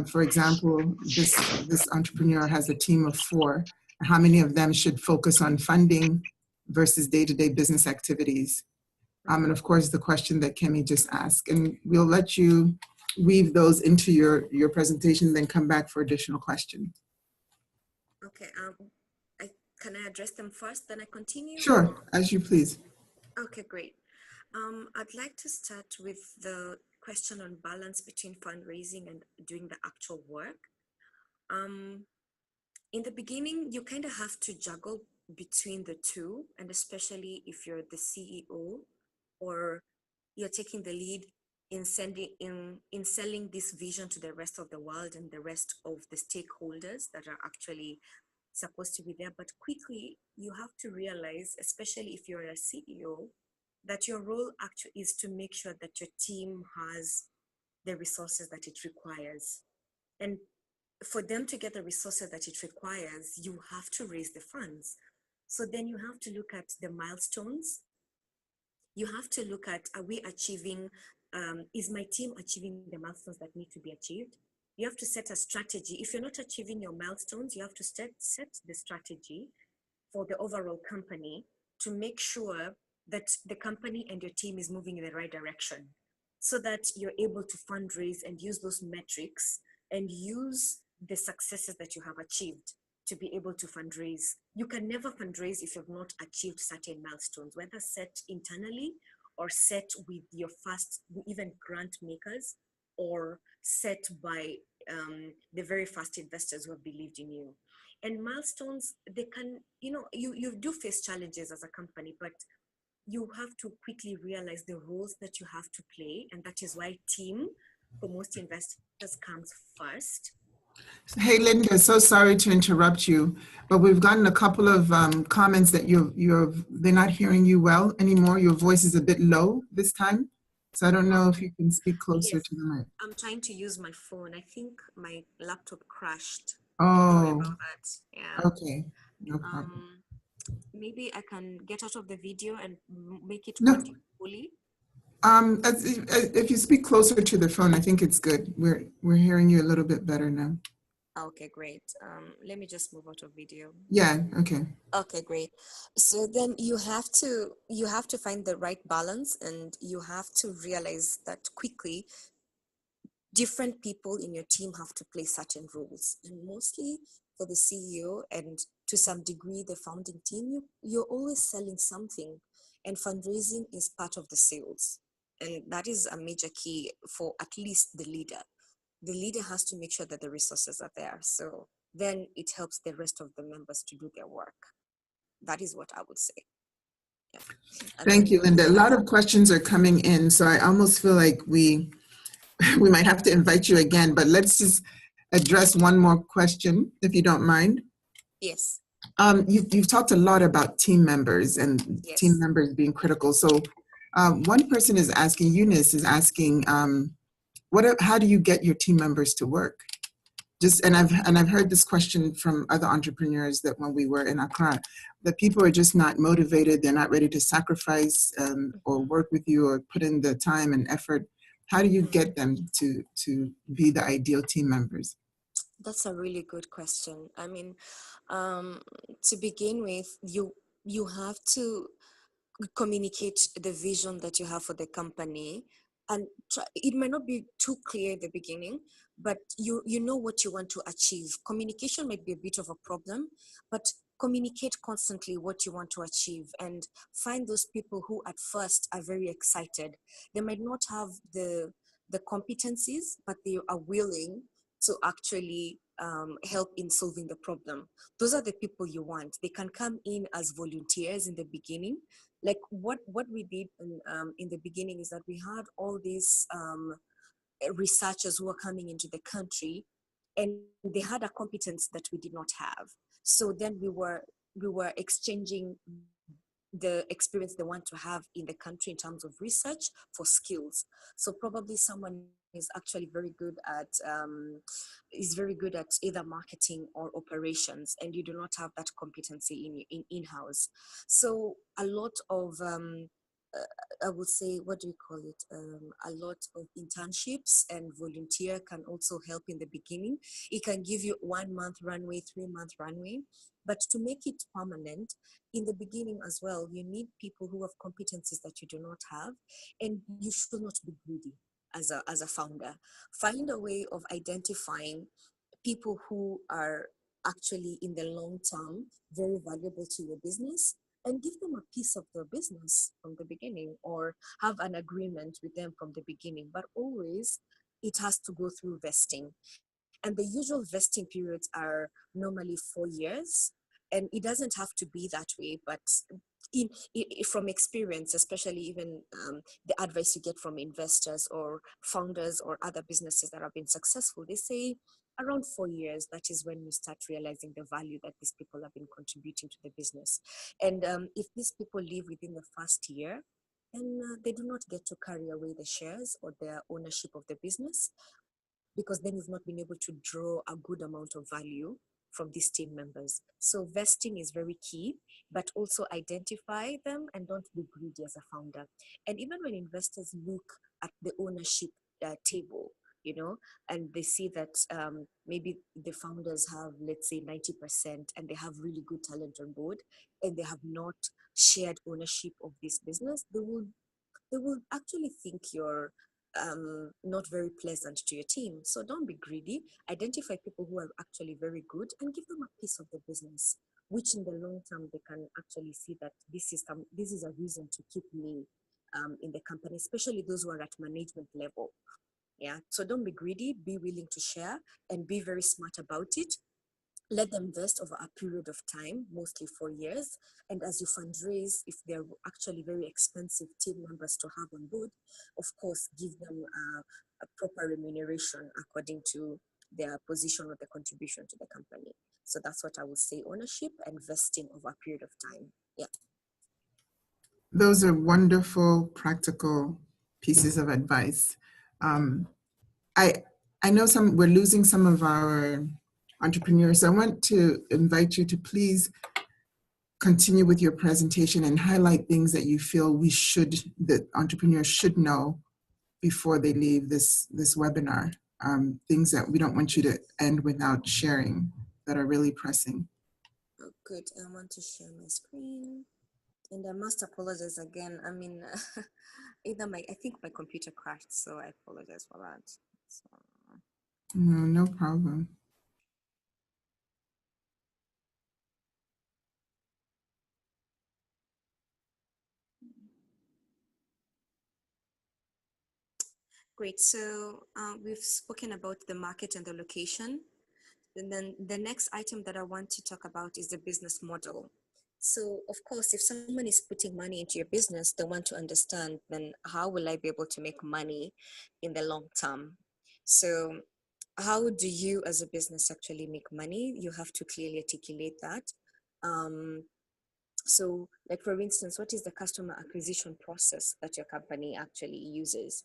Speaker 1: For example, this entrepreneur has a team of 4. How many of them should focus on funding versus day-to-day business activities? And of course, the question that Kemi just asked. And we'll let you weave those into your presentation, then come back for additional questions.
Speaker 3: Okay. Can I address them first, then I continue?
Speaker 1: Sure, as you please.
Speaker 3: Okay, great. I'd like to start with the question on balance between fundraising and doing the actual work. In the beginning, you kind of have to juggle between the two, and especially if you're the CEO or you're taking the lead in selling this vision to the rest of the world and the rest of the stakeholders that are actually supposed to be there. But quickly, you have to realize, especially if you're a CEO, that your role actually is to make sure that your team has the resources that it requires. And for them to get the resources that it requires, you have to raise the funds. So then you have to look at the milestones. You have to look at, are we achieving, is my team achieving the milestones that need to be achieved? You have to set a strategy. If you're not achieving your milestones, you have to set the strategy for the overall company to make sure that the company and your team is moving in the right direction, so that you're able to fundraise and use those metrics and use the successes that you have achieved to be able to fundraise. You can never fundraise if you've not achieved certain milestones, whether set internally or set with your first, even grant makers, or set by the very first investors who have believed in you. And milestones, they can, you do face challenges as a company, but you have to quickly realize the roles that you have to play. And that is why team for most investors comes first.
Speaker 1: Hey, Linda, so sorry to interrupt you, but we've gotten a couple of comments that they're not hearing you well anymore. Your voice is a bit low this time. So I don't know if you can speak closer to the mic.
Speaker 3: I'm trying to use my phone. I think my laptop crashed.
Speaker 1: Oh,
Speaker 3: sorry about that. Yeah.
Speaker 1: Okay, no problem.
Speaker 3: Maybe I can get out of the video and make it
Speaker 1: No.
Speaker 3: working fully.
Speaker 1: If you speak closer to the phone, I think it's good. We're hearing you a little bit better now.
Speaker 3: Okay, great. Let me just move out of video.
Speaker 1: Yeah, okay.
Speaker 3: Okay, great. So then you have to find the right balance, and you have to realize that quickly different people in your team have to play certain roles. And mostly for the CEO and to some degree the founding team, you're always selling something, and fundraising is part of the sales. And that is a major key for at least the leader. The leader has to make sure that the resources are there. So then it helps the rest of the members to do their work. That is what I would say. Yeah.
Speaker 1: Thank you, Linda. A lot of questions are coming in, so I almost feel like we might have to invite you again, but let's just address one more question, if you don't mind.
Speaker 3: Yes.
Speaker 1: You've talked a lot about team members and
Speaker 3: Yes.
Speaker 1: team members being critical. So one person is asking, Eunice is asking, how do you get your team members to work? And I've heard this question from other entrepreneurs that when we were in Accra, that people are just not motivated, they're not ready to sacrifice or work with you or put in the time and effort. How do you get them to be the ideal team members?
Speaker 3: That's a really good question. I mean, to begin with, you have to communicate the vision that you have for the company and it might not be too clear at the beginning, but you know what you want to achieve. Communication might be a bit of a problem, but communicate constantly what you want to achieve, and find those people who at first are very excited. They might not have the competencies, but they are willing to actually help in solving the problem. Those are the people you want. They can come in as volunteers in the beginning. Like what we did in the beginning is that we had all these researchers who were coming into the country, and they had a competence that we did not have. So then we were exchanging the experience they want to have in the country in terms of research for skills. So probably someone is actually very good at either marketing or operations, and you do not have that competency in-house. So a lot of I would say, what do we call it? A lot of internships and volunteer can also help in the beginning. It can give you 1 month runway, 3-month runway, but to make it permanent in the beginning as well, you need people who have competencies that you do not have, and you should not be greedy as a founder. Find a way of identifying people who are actually in the long term very valuable to your business, and give them a piece of their business from the beginning, or have an agreement with them from the beginning. But always it has to go through vesting, and the usual vesting periods are normally 4 years, and it doesn't have to be that way, but from experience, especially even the advice you get from investors or founders or other businesses that have been successful, they say around 4 years, that is when you start realizing the value that these people have been contributing to the business. And if these people leave within the first year, then they do not get to carry away the shares or their ownership of the business, because then you've not been able to draw a good amount of value from these team members. So vesting is very key, but also identify them and don't be greedy as a founder. And even when investors look at the ownership table, and they see that maybe the founders have, let's say, 90%, and they have really good talent on board, and they have not shared ownership of this business, they will actually think you're not very pleasant to your team. So don't be greedy. Identify people who are actually very good and give them a piece of the business, which in the long term they can actually see that this is a reason to keep me in the company, especially those who are at management level. Yeah. So don't be greedy. Be willing to share and be very smart about it. Let them vest over a period of time, mostly 4 years. And as you fundraise, if they're actually very expensive team members to have on board, of course, give them a proper remuneration according to their position or the contribution to the company. So that's what I would say: ownership and vesting over a period of time. Yeah.
Speaker 1: Those are wonderful, practical pieces of advice. I know we're losing some of our entrepreneurs. I want to invite you to please continue with your presentation and highlight things that you feel that entrepreneurs should know before they leave this webinar. Things that we don't want you to end without sharing that are really pressing.
Speaker 3: Oh, good. I want to share my screen. And I must apologize again. I mean, I think my computer crashed, so I apologize for that. So.
Speaker 1: No problem.
Speaker 3: Great. So we've spoken about the market and the location. And then the next item that I want to talk about is the business model. So of course, if someone is putting money into your business, they want to understand, then how will I be able to make money in the long term? So how do you as a business actually make money? You have to clearly articulate that. So like, for instance, what is the customer acquisition process that your company actually uses?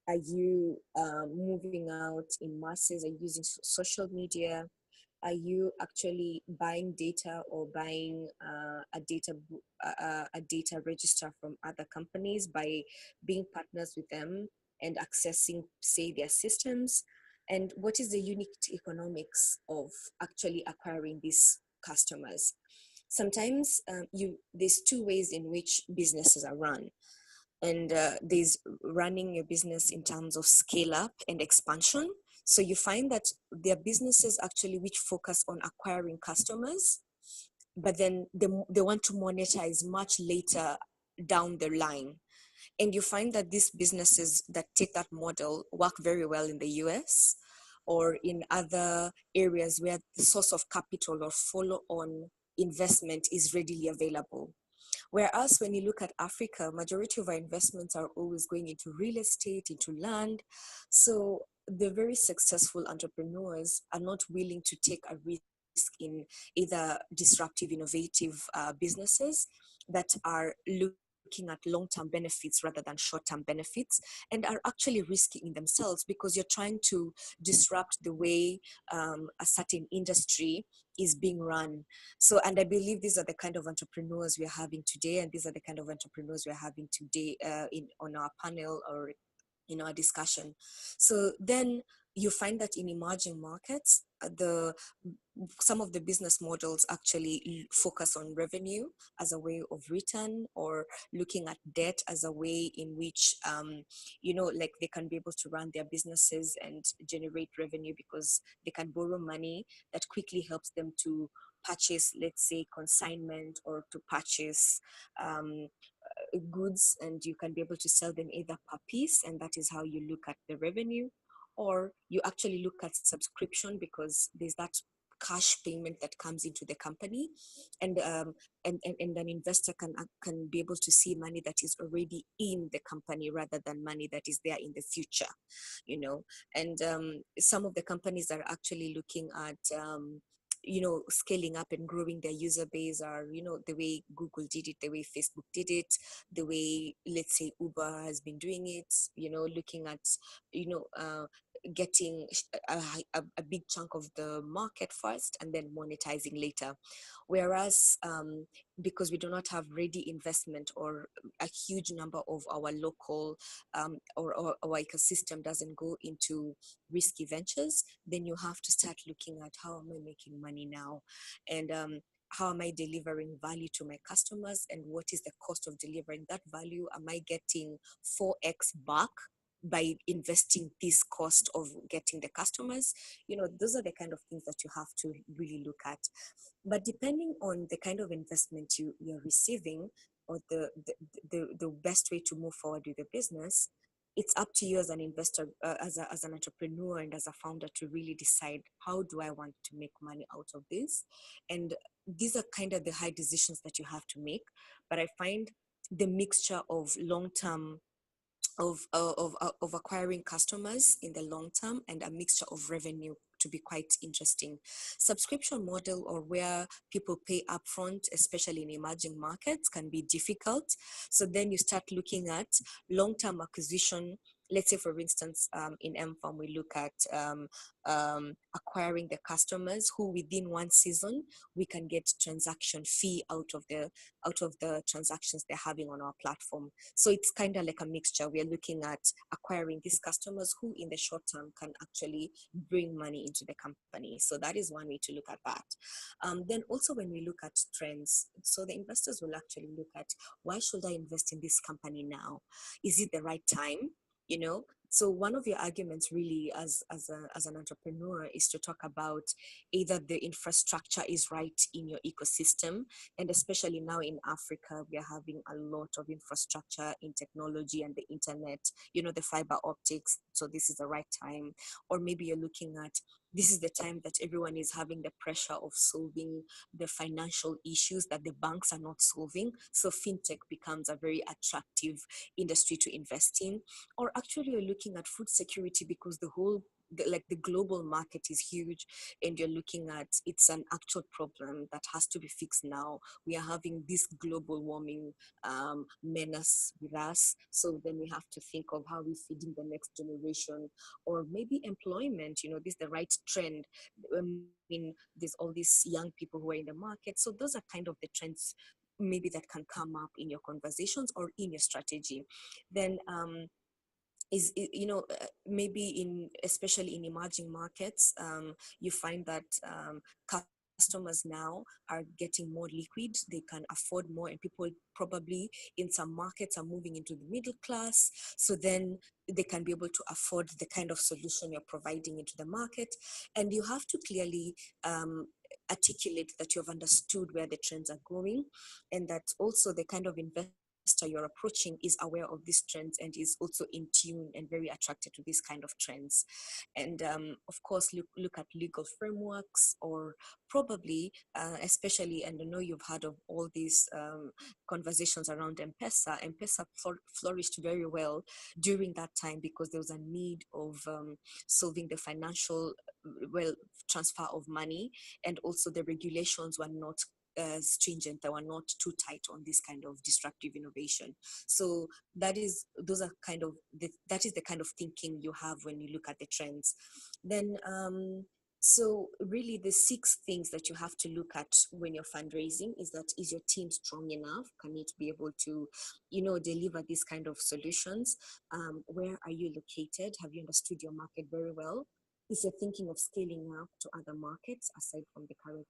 Speaker 3: Are you moving out in masses? Are you using social media? Are you actually buying data or buying a data register from other companies by being partners with them and accessing, say, their systems? And what is the unique economics of actually acquiring these customers? Sometimes there's two ways in which businesses are run. and there's running your business in terms of scale up and expansion. So you find that there are businesses actually which focus on acquiring customers, but then they want to monetize much later down the line. And you find that these businesses that take that model work very well in the US or in other areas where the source of capital or follow-on investment is readily available. Whereas when you look at Africa, majority of our investments are always going into real estate, into land. So the very successful entrepreneurs are not willing to take a risk in either disruptive, innovative businesses that are looking at long-term benefits rather than short-term benefits, and are actually risky in themselves because you're trying to disrupt the way a certain industry is being run. So, and I believe these are the kind of entrepreneurs we are having today, and these are the kind of entrepreneurs we are having today on our panel or in our discussion. So then you find that in emerging markets, some of the business models actually focus on revenue as a way of return, or looking at debt as a way in which like they can be able to run their businesses and generate revenue because they can borrow money that quickly helps them to purchase, let's say, consignment, or to purchase goods, and you can be able to sell them either per piece, and that is how you look at the revenue, or you actually look at subscription because there's that cash payment that comes into the company, and an investor can be able to see money that is already in the company rather than money that is there in the future, and some of the companies are actually looking at scaling up and growing their user base are, the way Google did it, the way Facebook did it, the way, let's say, Uber has been doing it, looking at, getting a big chunk of the market first and then monetizing later. Whereas because we do not have ready investment, or a huge number of our local or our ecosystem doesn't go into risky ventures, then you have to start looking at how am I making money now, and how am I delivering value to my customers, and what is the cost of delivering that value? Am I getting 4x back by investing this cost of getting the customers? Those are the kind of things that you have to really look at. But depending on the kind of investment you're receiving, or the best way to move forward with the business, it's up to you as an investor, as an entrepreneur and as a founder, to really decide, how do I want to make money out of this? And these are kind of the high decisions that you have to make. But I find the mixture of long-term of acquiring customers in the long term and a mixture of revenue to be quite interesting. Subscription model, or where people pay upfront, especially in emerging markets, can be difficult. So then you start looking at long-term acquisition. Let's say, for instance, in MFarm, we look at acquiring the customers who within one season we can get transaction fee out of the transactions they're having on our platform. So it's kind of like a mixture. We are looking at acquiring these customers who in the short term can actually bring money into the company. So that is one way to look at that. Then also when we look at trends, so the investors will actually look at, why should I invest in this company now? Is it the right time? So one of your arguments really as an entrepreneur is to talk about either the infrastructure is right in your ecosystem, and especially now in Africa, we are having a lot of infrastructure in technology and the internet, the fiber optics. So this is the right time. Or maybe you're looking at, this is the time that everyone is having the pressure of solving the financial issues that the banks are not solving. So fintech becomes a very attractive industry to invest in. Or actually you're looking at food security, because the global market is huge, and you're looking at, it's an actual problem that has to be fixed now. We are having this global warming menace with us. So then we have to think of how we're feeding the next generation. Or maybe employment, this is the right trend. I mean, there's all these young people who are in the market. So those are kind of the trends maybe that can come up in your conversations or in your strategy. Then maybe especially in emerging markets, you find that customers now are getting more liquid, they can afford more, and people probably in some markets are moving into the middle class. So then they can be able to afford the kind of solution you're providing into the market. And you have to clearly articulate that you've understood where the trends are going, and that also the kind of investor you're approaching is aware of these trends and is also in tune and very attracted to these kind of trends. And of course, look at legal frameworks, or probably, especially, and I know you've heard of all these conversations around M-Pesa. M-Pesa flourished very well during that time because there was a need of solving the financial transfer of money, and also the regulations were not stringent, they were not too tight on this kind of disruptive innovation. So that is the kind of thinking you have when you look at the trends. Then so really the 6 things that you have to look at when you're fundraising is that, is your team strong enough? Can it be able to, deliver these kind of solutions? Where are you located? Have you understood your market very well? If you're thinking of scaling up to other markets aside from the current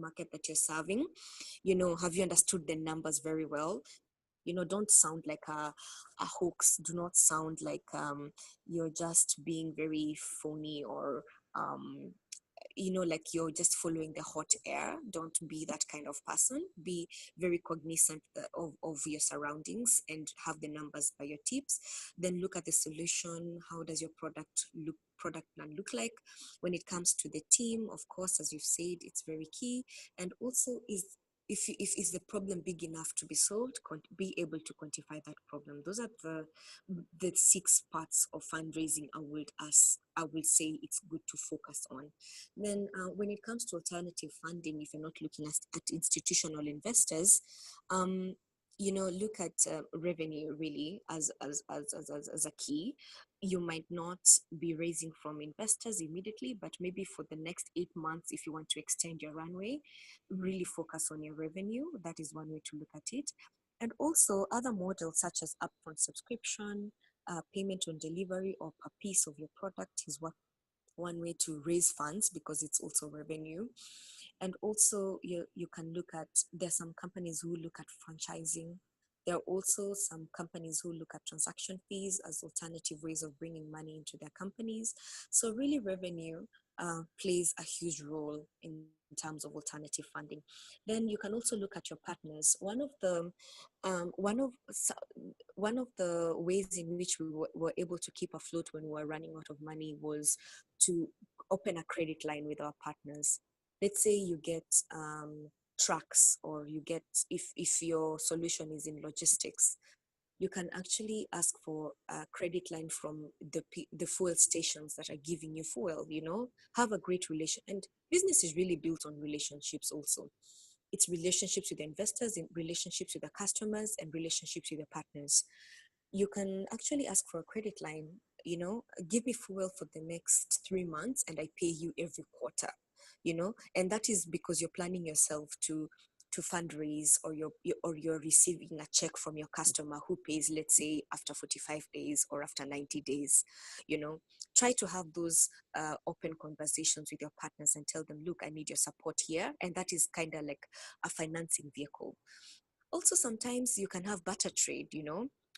Speaker 3: market that you're serving, have you understood the numbers very well? Don't sound like a hoax. Do not sound like you're just being very phony, or like you're just following the hot air. Don't be that kind of person. Be very cognizant of your surroundings and have the numbers by your tips. Then look at the solution. How does your product plan look like? When it comes to the team, of course, as you've said, it's very key. And also, if is the problem big enough to be solved, be able to quantify that problem. Those are the 6 parts of fundraising I would say it's good to focus on. Then when it comes to alternative funding, if you're not looking at institutional investors, look at revenue really as a key. You might not be raising from investors immediately, but maybe for the next 8 months, if you want to extend your runway, really focus on your revenue. That is one way to look at it. And also other models such as upfront subscription, payment on delivery, or per piece of your product is one way to raise funds, because it's also revenue. And also you can look at, there's some companies who look at franchising. There are also some companies who look at transaction fees as alternative ways of bringing money into their companies. So really revenue plays a huge role in terms of alternative funding. Then you can also look at your partners. One of the ways in which we were able to keep afloat when we were running out of money was to open a credit line with our partners. Let's say you get trucks, or you get, if your solution is in logistics, you can actually ask for a credit line from the fuel stations that are giving you fuel. Have a great relation. And business is really built on relationships also. It's relationships with the investors, in relationships with the customers, and relationships with the partners. You can actually ask for a credit line. Give me fuel for the next 3 months and I pay you every quarter. And that is because you're planning yourself to fundraise, or you're receiving a check from your customer who pays, let's say, after 45 days or after 90 days. Try to have those open conversations with your partners and tell them, look, I need your support here. And that is kind of like a financing vehicle. Also, sometimes you can have barter trade.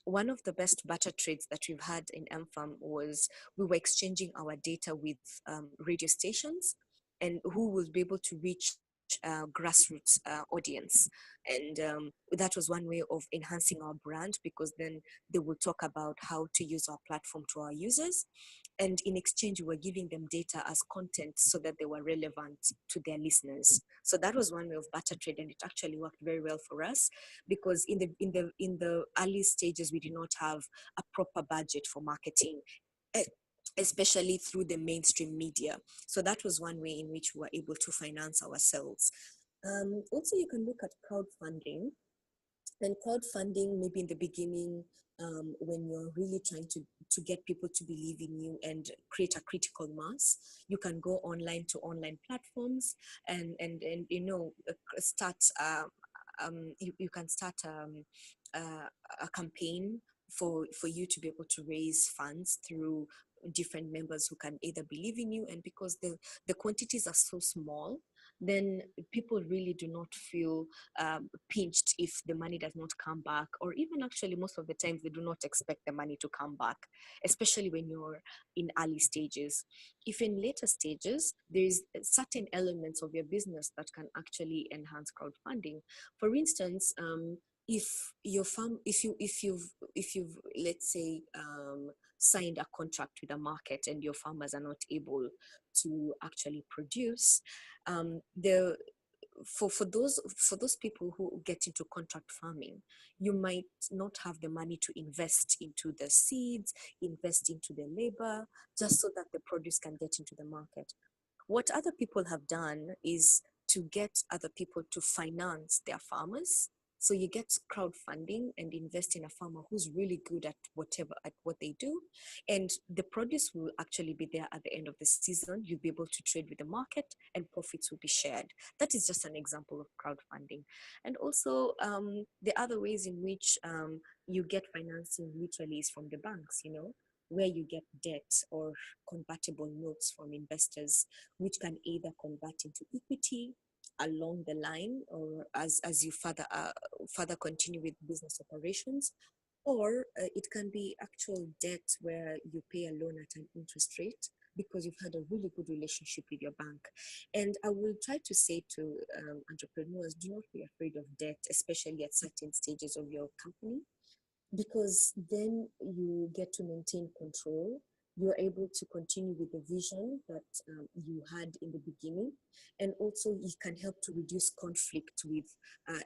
Speaker 3: One of the best barter trades that we've had in MFarm was, we were exchanging our data with radio stations, and who will be able to reach grassroots audience. And that was one way of enhancing our brand, because then they will talk about how to use our platform to our users. And in exchange, we were giving them data as content so that they were relevant to their listeners. So that was one way of barter trade, and it actually worked very well for us, because in the early stages, we did not have a proper budget for marketing, especially through the mainstream media. So that was one way in which we were able to finance ourselves. Also, you can look at crowdfunding. And crowdfunding, maybe in the beginning, when you're really trying to get people to believe in you and create a critical mass, you can go online to online platforms and start. You can start a campaign for you to be able to raise funds through different members who can either believe in you, and because the quantities are so small, then people really do not feel pinched if the money does not come back, or even actually most of the times they do not expect the money to come back, especially when you're in early stages. If in later stages, there's certain elements of your business that can actually enhance crowdfunding. For instance, if your farm, if you've let's say signed a contract with a market and your farmers are not able to actually produce, the for those people who get into contract farming, you might not have the money to invest into the seeds, invest into the labor, just so that the produce can get into the market. What other people have done is to get other people to finance their farmers. So you get crowdfunding and invest in a farmer who's really good at what they do, and the produce will actually be there at the end of the season. You'll be able to trade with the market, and profits will be shared. That is just an example of crowdfunding. And also, the other ways in which you get financing literally is from the banks, where you get debt or convertible notes from investors, which can either convert into equity along the line, or as you further continue with business operations, or it can be actual debt where you pay a loan at an interest rate because you've had a really good relationship with your bank. And I will try to say to entrepreneurs, do not be afraid of debt, especially at certain stages of your company, because then you get to maintain control. You're able to continue with the vision that you had in the beginning. And also it can help to reduce conflict with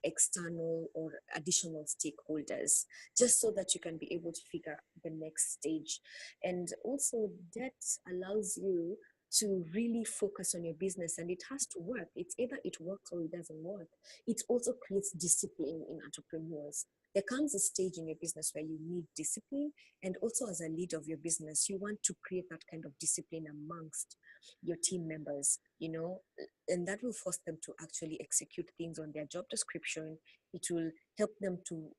Speaker 3: external or additional stakeholders, just so that you can be able to figure out the next stage. And also debt allows you to really focus on your business, and it has to work. It's either it works or it doesn't work. It also creates discipline in entrepreneurs. There comes a stage in your business where you need discipline, and also as a leader of your business, you want to create that kind of discipline amongst your team members, and that will force them to actually execute things on their job description. It will help them to,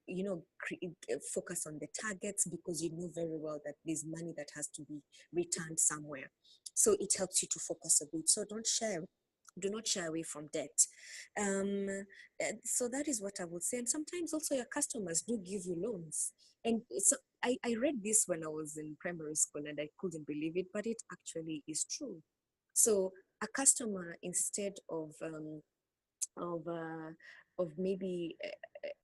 Speaker 3: focus on the targets, because you know very well that there's money that has to be returned somewhere. So it helps you to focus a bit. So do not shy away from debt. So that is what I would say. And sometimes also your customers do give you loans. And I read this when I was in primary school and I couldn't believe it, but it actually is true. So a customer, instead of maybe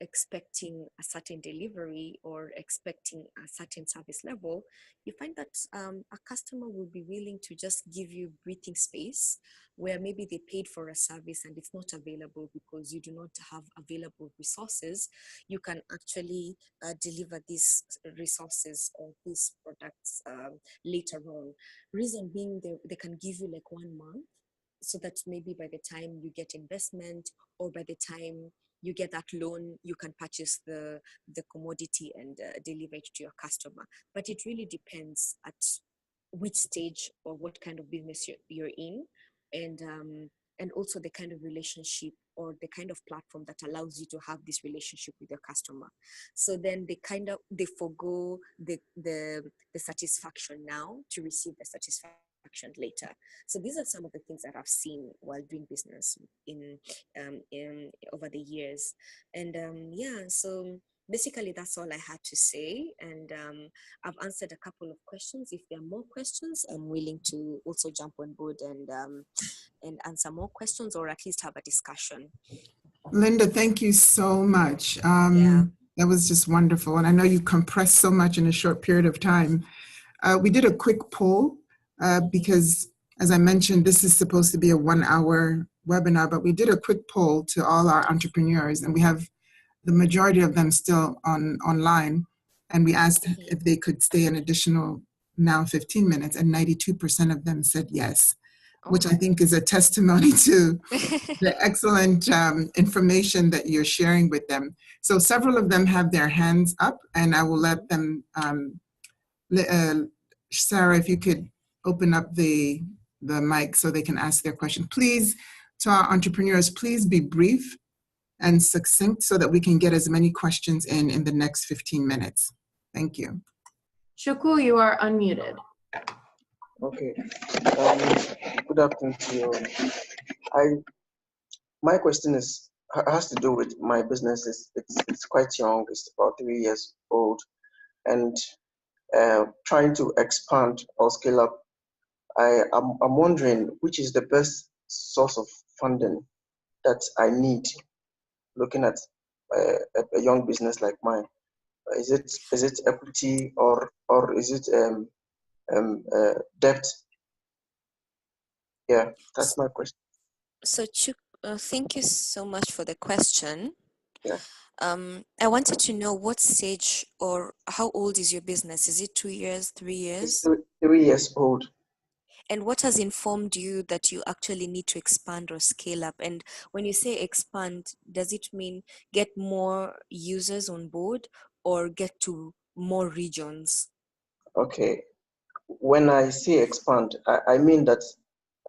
Speaker 3: expecting a certain delivery or expecting a certain service level, you find that a customer will be willing to just give you breathing space, where maybe they paid for a service and it's not available because you do not have available resources. You can actually deliver these resources or these products later on. Reason being, they can give you like 1 month, so that maybe by the time you get investment, or by the time you get that loan, you can purchase the commodity and deliver it to your customer. But it really depends at which stage or what kind of business you're in, and also the kind of relationship or the kind of platform that allows you to have this relationship with your customer. So then they forgo the satisfaction now to receive the satisfaction later. So these are some of the things that I've seen while doing business in over the years. And so basically that's all I had to say. And I've answered a couple of questions. If there are more questions, I'm willing to also jump on board and answer more questions, or at least have a discussion.
Speaker 1: Linda, thank you so much. That was just wonderful. And I know you compressed so much in a short period of time. We did a quick poll because, as I mentioned, this is supposed to be a 1-hour webinar, but we did a quick poll to all our entrepreneurs, and we have the majority of them still online. And we asked if they could stay an additional now 15 minutes, and 92% of them said yes, which I think is a testimony to the excellent information that you're sharing with them. So several of them have their hands up, and I will let them, Sarah, if you could open up the mic so they can ask their question. Please, to our entrepreneurs, please be brief and succinct so that we can get as many questions in the next 15 minutes. Thank you.
Speaker 6: Shuku, you are unmuted.
Speaker 7: Okay. Good afternoon to you. My question has to do with my business. It's quite young. It's about 3 years old, and trying to expand or scale up. I'm wondering which is the best source of funding that I need. Looking at a young business like mine, is it equity or is it debt? Yeah, that's my question.
Speaker 3: So, thank you so much for the question.
Speaker 7: Yeah.
Speaker 3: I wanted to know what stage or how old is your business? Is it 2 years, 3
Speaker 7: It's
Speaker 3: years?
Speaker 7: 3 years old.
Speaker 3: And what has informed you that you actually need to expand or scale up? And when you say expand, does it mean get more users on board or get to more regions?
Speaker 7: Okay. When I say expand, I mean that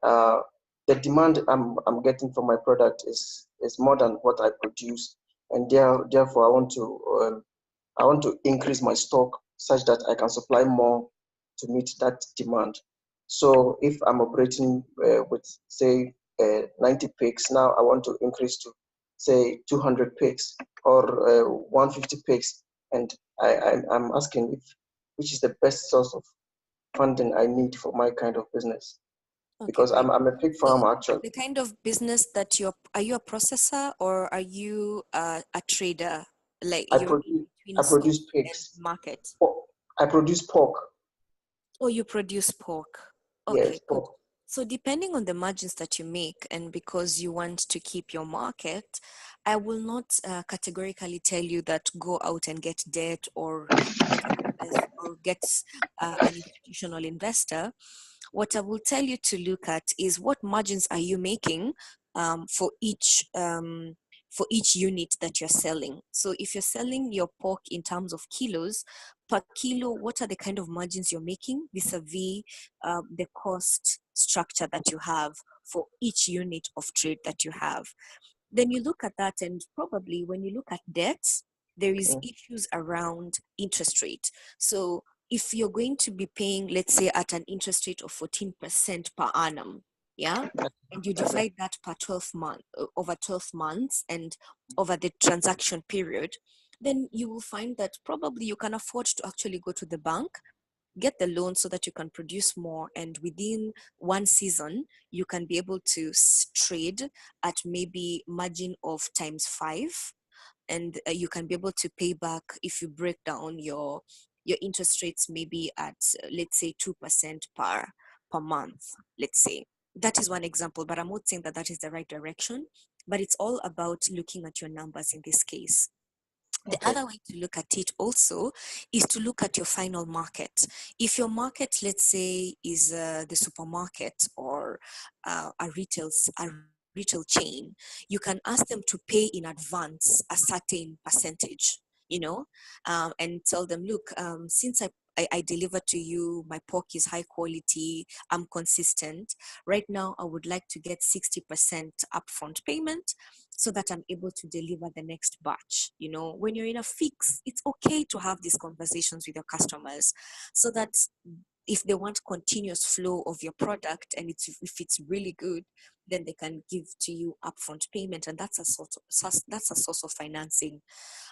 Speaker 7: uh, the demand I'm getting for my product is more than what I produce, and therefore I want to increase my stock such that I can supply more to meet that demand. So if I'm operating with say 90 pigs, now I want to increase to say 200 pigs or 150 pigs, and I'm asking which is the best source of funding I need for my kind of business,
Speaker 3: Okay,
Speaker 7: because
Speaker 3: great.
Speaker 7: I'm a pig
Speaker 3: So
Speaker 7: farmer actually.
Speaker 3: the kind of business that are you a processor or are you a trader? Like
Speaker 7: I
Speaker 3: you're in
Speaker 7: produce
Speaker 3: between
Speaker 7: I
Speaker 3: stock
Speaker 7: produce
Speaker 3: and
Speaker 7: pigs.
Speaker 3: market?
Speaker 7: I produce pork.
Speaker 3: Oh, you produce pork. Okay,
Speaker 7: Yes,
Speaker 3: good.
Speaker 7: pork.
Speaker 3: So depending on the margins that you make and because you want to keep your market, I will not categorically tell you that go out and get debt or get an institutional investor. What I will tell you to look at is what margins are you making for each unit that you're selling. So if you're selling your pork in terms of kilos, per kilo, what are the kind of margins you're making vis-a-vis the cost structure that you have for each unit of trade that you have? Then you look at that, and probably when you look at debts, there is issues around interest rate. So if you're going to be paying, let's say, at an interest rate of 14% per annum, yeah, and you divide that per 12 month over 12 months and over the transaction period, then you will find that probably you can afford to actually go to the bank, get the loan so that you can produce more, and within one season you can be able to trade at maybe margin of times 5, and you can be able to pay back if you break down your interest rates maybe at let's say 2% per month. Let's say that is one example, but I'm not saying that that is the right direction, but it's all about looking at your numbers in this case. The
Speaker 7: Okay.
Speaker 3: other way to look at it also is to look at your final market. If your market, let's say, is the supermarket or a retail chain, you can ask them to pay in advance a certain percentage, and tell them, look, since I deliver to you, my pork is high quality, I'm consistent. Right now, I would like to get 60% upfront payment so that I'm able to deliver the next batch. When you're in a fix, it's okay to have these conversations with your customers so that if they want continuous flow of your product and if it's really good, then they can give to you upfront payment, and that's a source of financing.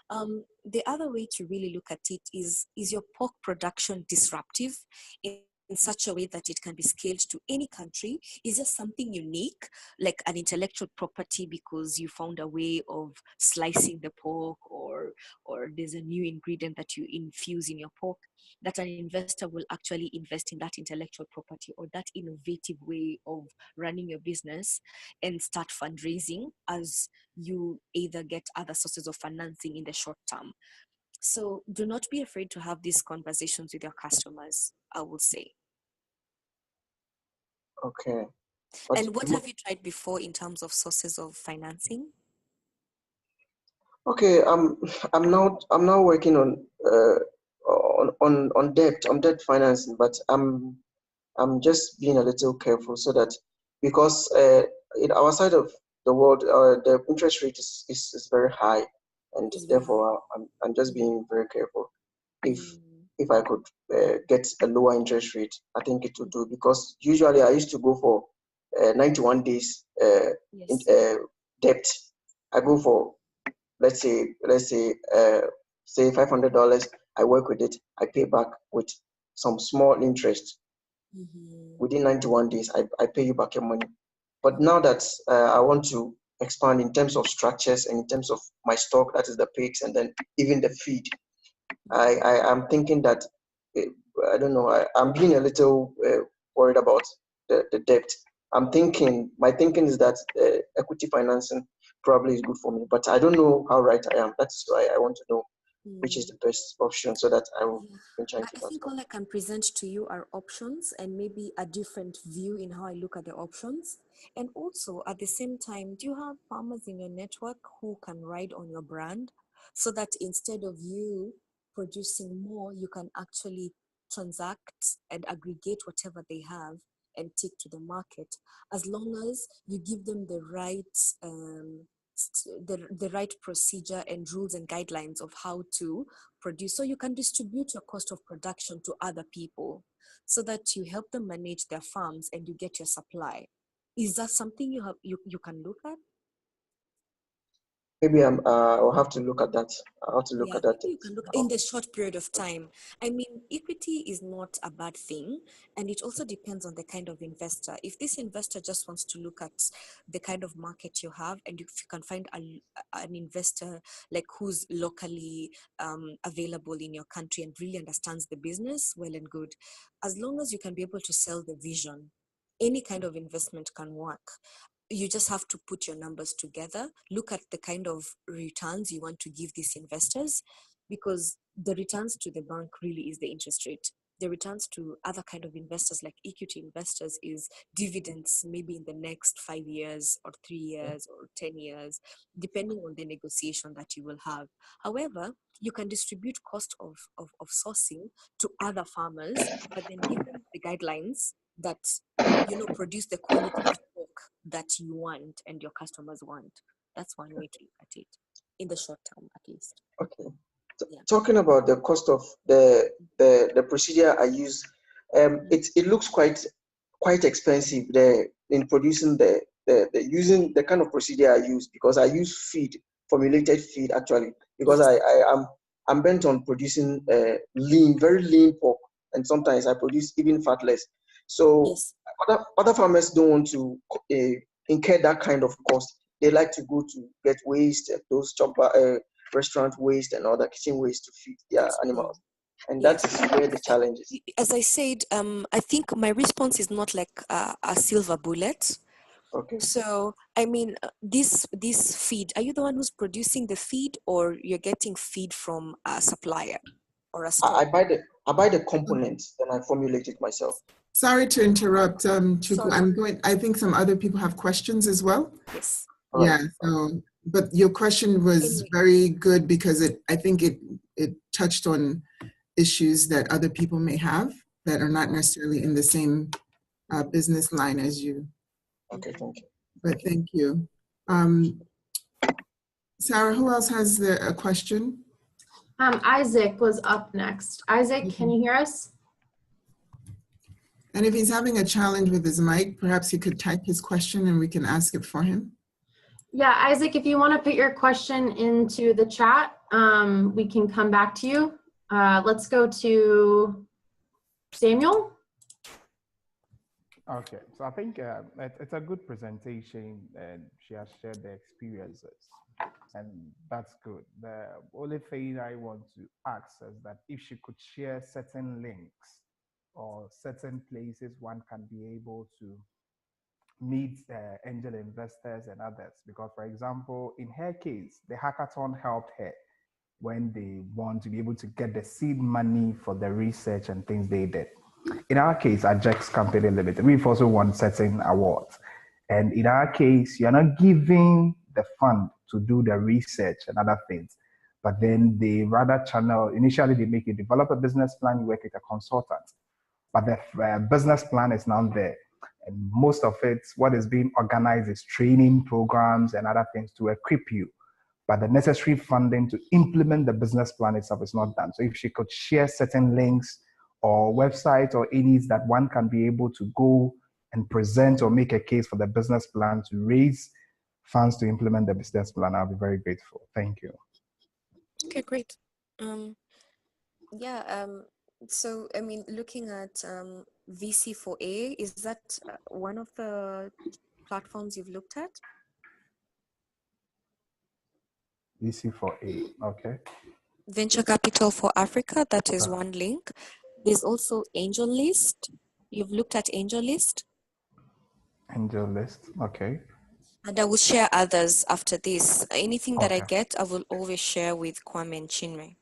Speaker 3: The other way to really look at it is your pork production disruptive in such a way that it can be scaled to any country? Is there something unique, like an intellectual property because you found a way of slicing the pork, or there's a new ingredient that you infuse in your pork, that an investor will actually invest in that intellectual property or that innovative way of running your business and start fundraising as you either get other sources of financing in the short term? So do not be afraid to have these conversations with your customers, I will say.
Speaker 7: Okay. But
Speaker 3: And what have you tried before in terms of sources of financing?
Speaker 7: okay, I'm now working on debt financing, but I'm just being a little careful so that, because in our side of the world, the interest rate is very high, and
Speaker 3: It is very
Speaker 7: therefore I'm just being very careful.
Speaker 3: Mm.
Speaker 7: If I could get a lower interest rate, I think it would do, because usually I used to go for 91 days
Speaker 3: Yes.
Speaker 7: debt. I go for, let's say $500. I work with it. I pay back with some small interest. Within 91 days, I pay you back your money. But now that I want to expand in terms of structures and in terms of my stock, that is the pigs and then even the feed, I'm thinking that, I don't know, I'm being a little worried about the debt. My thinking is that equity financing probably is good for me, but I don't know how right I am. That's why I want to know which is the best option, so that I will be trying to.
Speaker 3: I think all I can present to you are options and maybe a different view in how I look at the options. And also at the same time, do you have farmers in your network who can ride on your brand, so that instead of you producing more, you can actually transact and aggregate whatever they have and take to the market, as long as you give them the right the right procedure and rules and guidelines of how to produce, so you can distribute your cost of production to other people, so that you help them manage their farms and you get your supply. Is that something you can look at?
Speaker 7: Maybe I'll have to look at that. I'll have to look at that.
Speaker 3: You can look in the short period of time. I mean, equity is not a bad thing, and it also depends on the kind of investor. If this investor just wants to look at the kind of market you have, and if you can find an investor like who's locally available in your country and really understands the business, well and good. As long as you can be able to sell the vision, any kind of investment can work. You just have to put your numbers together, look at the kind of returns you want to give these investors, because the returns to the bank really is the interest rate. The returns to other kind of investors like equity investors is dividends, maybe in the next 5 years or 3 years or 10 years, depending on the negotiation that you will have. However, you can distribute cost of sourcing to other farmers, but then give them the guidelines that, produce the quality of pork that you want and your customers want. That's one way to look at it, in the short term at least.
Speaker 7: Okay. Talking about the cost of the procedure I use, it looks quite expensive in producing using the kind of procedure I use, because I use formulated feed actually, because I'm bent on producing very lean pork, and sometimes I produce even fatless. So other farmers don't want to incur that kind of cost. They like to go to get waste, those restaurant waste and other kitchen waste to feed their animals. And that's where the challenge is.
Speaker 3: As I said, I think my response is not like a silver bullet.
Speaker 7: Okay.
Speaker 3: So, I mean, this feed, are you the one who's producing the feed, or you're getting feed from a supplier or a store?
Speaker 7: I buy the components and I formulate it myself.
Speaker 1: Sorry to interrupt, Chukwu. I think some other people have questions as well.
Speaker 3: Yes.
Speaker 1: Yeah. So, but your question was very good, because I think it touched on issues that other people may have that are not necessarily in the same business line as you.
Speaker 7: Okay, thank you.
Speaker 1: But thank you. Sarah, who else has a question?
Speaker 6: Isaac was up next. Isaac, can you hear us?
Speaker 1: And if he's having a challenge with his mic, perhaps he could type his question and we can ask it for him.
Speaker 6: Yeah, Isaac, if you want to put your question into the chat, we can come back to you. Let's go to Samuel.
Speaker 8: Okay, so I think it's a good presentation, and she has shared the experiences, and that's good. The only thing I want to ask is that if she could share certain links or certain places one can be able to meet angel investors and others, because for example, in her case, the hackathon helped her when they want to be able to get the seed money for the research and things they did. In our case, at Jack's Company Limited, we've also won certain awards. And in our case, you're not giving the fund to do the research and other things, but then they rather channel, initially they make you develop a business plan, you work with a consultant, but the business plan is now there. And most of it, what is being organized is training programs and other things to equip you. But the necessary funding to implement the business plan itself is not done. So if she could share certain links or websites or any that one can be able to go and present or make a case for the business plan to raise funds to implement the business plan, I'll be very grateful. Thank you.
Speaker 3: Okay, great. So, I mean, looking at VC4A, is that one of the platforms you've looked at?
Speaker 8: VC4A, okay.
Speaker 3: Venture Capital for Africa, that is one link. There's also Angel List. You've looked at Angel List?
Speaker 8: Angel List, okay.
Speaker 3: And I will share others after this. Anything that I
Speaker 8: Okay.
Speaker 3: get, I will always share with Kwame and Chinwe.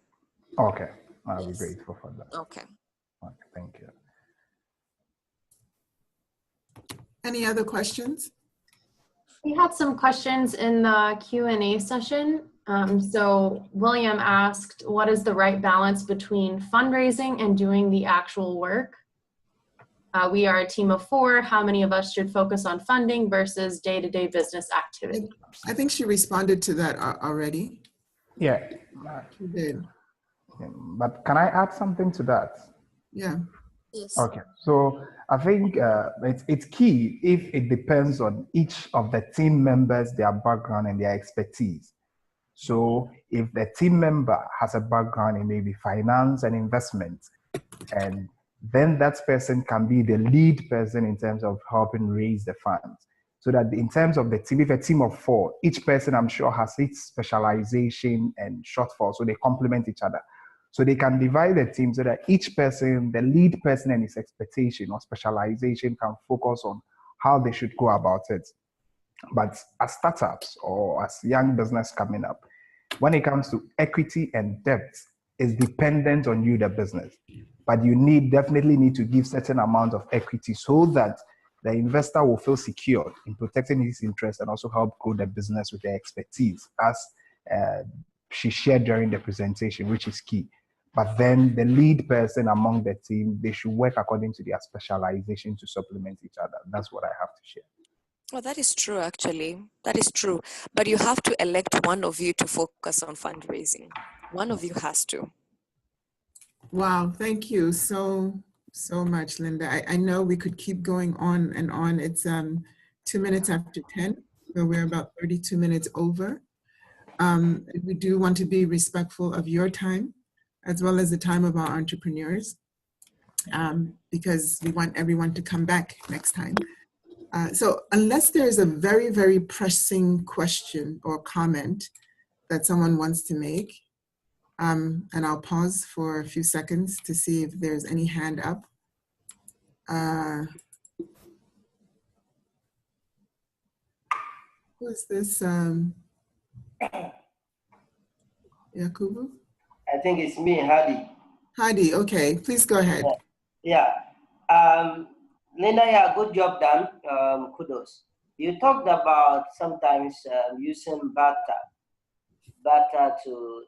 Speaker 8: Okay, I'll be
Speaker 3: Yes.
Speaker 8: grateful for that.
Speaker 3: Okay.
Speaker 8: Okay, thank you.
Speaker 1: Any other questions?
Speaker 6: We had some questions in the Q&A session. So William asked, what is the right balance between fundraising and doing the actual work? We are a team of 4. How many of us should focus on funding versus day-to-day business activity?
Speaker 1: I think she responded to that already.
Speaker 8: Yeah,
Speaker 1: She did.
Speaker 8: but can I add something to that?
Speaker 1: Yeah.
Speaker 3: Yes.
Speaker 8: Okay, so I think it's key if it depends on each of the team members, their background and their expertise. So if the team member has a background in maybe finance and investment, and then that person can be the lead person in terms of helping raise the funds. So that in terms of the team, if a team of 4, each person I'm sure has its specialization and shortfall, so they complement each other. So they can divide the team so that each person, the lead person and his expectation or specialization can focus on how they should go about it. But as startups or as young business coming up, when it comes to equity and debt, it's dependent on you, the business. But you definitely need to give certain amount of equity so that the investor will feel secure in protecting his interest and also help grow the business with their expertise, as she shared during the presentation, which is key. But then the lead person among the team, they should work according to their specialization to supplement each other. That's what I have to share.
Speaker 3: Well, that is true, actually. That is true. But you have to elect one of you to focus on fundraising. One of you has to.
Speaker 1: Wow, thank you so much, Linda. I know we could keep going on and on. It's 2 minutes after 10, so we're about 32 minutes over. We do want to be respectful of your time, as well as the time of our entrepreneurs, because we want everyone to come back next time. So unless there's a very, very pressing question or comment that someone wants to make, and I'll pause for a few seconds to see if there's any hand up. Who is this? Yakubu?
Speaker 9: I think it's me, Hadi.
Speaker 1: Hadi, okay, please go ahead.
Speaker 9: Yeah. Linda, yeah, good job done. Kudos. You talked about sometimes using barter to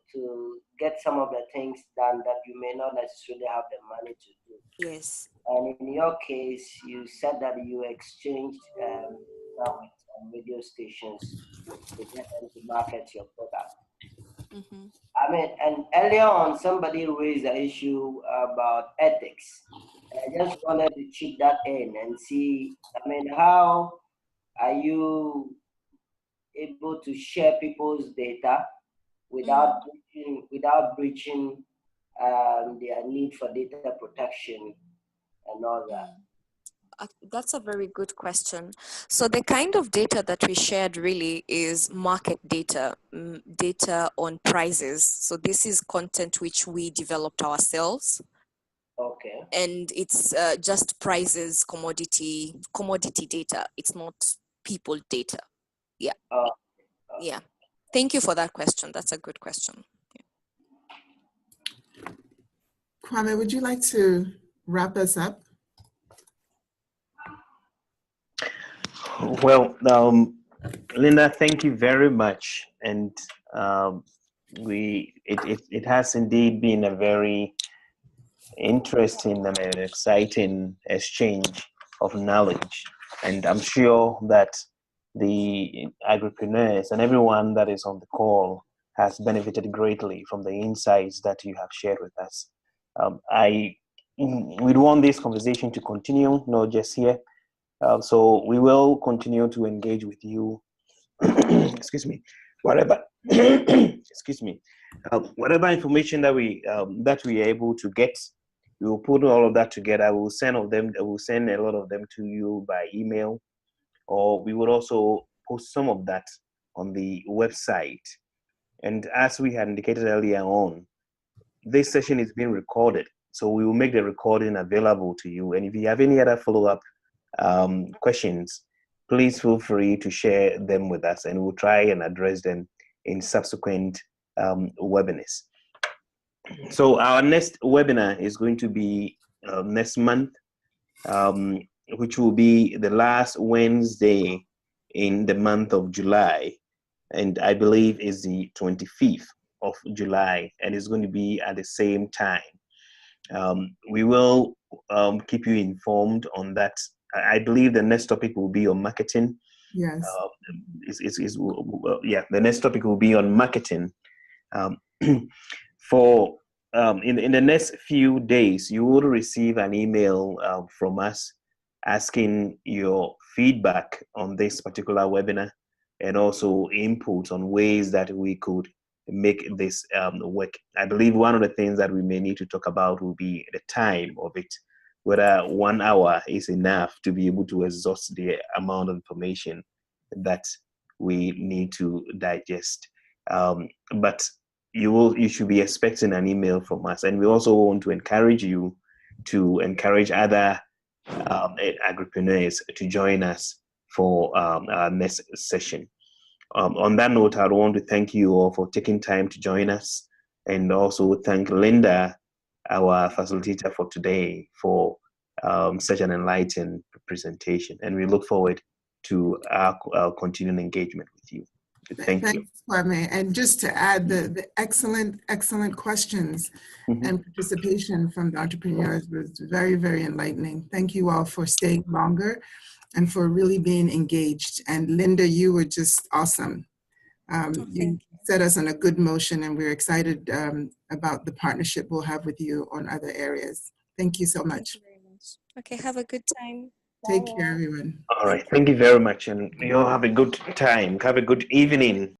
Speaker 9: get some of the things done that you may not necessarily have the money to do.
Speaker 3: Yes.
Speaker 9: And in your case, you said that you exchanged with radio stations to get them to market your product.
Speaker 3: Mm-hmm.
Speaker 9: I mean, and earlier on, somebody raised the issue about ethics. And I just wanted to chip that in and see, I mean, how are you able to share people's data without breaching their need for data protection and all that?
Speaker 3: That's a very good question. So the kind of data that we shared really is market data, data on prices. So this is content which we developed ourselves.
Speaker 9: Okay.
Speaker 3: And it's just prices, commodity data. It's not people data. Yeah. Yeah. Thank you for that question. That's a good question. Yeah.
Speaker 1: Kwame, would you like to wrap us up?
Speaker 2: Well, Linda, thank you very much. And it has indeed been a very interesting and exciting exchange of knowledge. And I'm sure that the agripreneurs and everyone that is on the call has benefited greatly from the insights that you have shared with us. We'd want this conversation to continue, not just here. So we will continue to engage with you excuse me, whatever, excuse me, whatever information that we are able to get, we will put all of that together. We will send a lot of them to you by email, or we would also post some of that on the website. And as we had indicated earlier on, this session is being recorded, so we will make the recording available to you. And if you have any other follow-up questions, please feel free to share them with us, and we'll try and address them in subsequent webinars. So our next webinar is going to be next month, which will be the last Wednesday in the month of July, and I believe is the 25th of July, and it's going to be at the same time. We will keep you informed on that. I believe the next topic will be on marketing.
Speaker 1: Yes.
Speaker 2: Yeah, the next topic will be on marketing. In the next few days, you will receive an email from us asking your feedback on this particular webinar, and also input on ways that we could make this work. I believe one of the things that we may need to talk about will be the time of it, whether 1 hour is enough to be able to exhaust the amount of information that we need to digest. But you should be expecting an email from us, and we also want to encourage you to encourage other agripreneurs to join us for our next session. On that note, I want to thank you all for taking time to join us, and also thank Linda, our facilitator for today, for such an enlightening presentation. And we look forward to our continuing engagement with you. Thank you.
Speaker 1: Thanks, Kwame. And just to add, the excellent questions and participation from the entrepreneurs was very, very enlightening. Thank you all for staying longer and for really being engaged. And Linda, you were just awesome. You set us on a good motion, and we're excited about the partnership we'll have with you on other areas. Thank you so much.
Speaker 10: Thank you very much. Okay, have a good time.
Speaker 1: Take care, everyone.
Speaker 2: All right. Thank you very much. And you all have a good time. Have a good evening.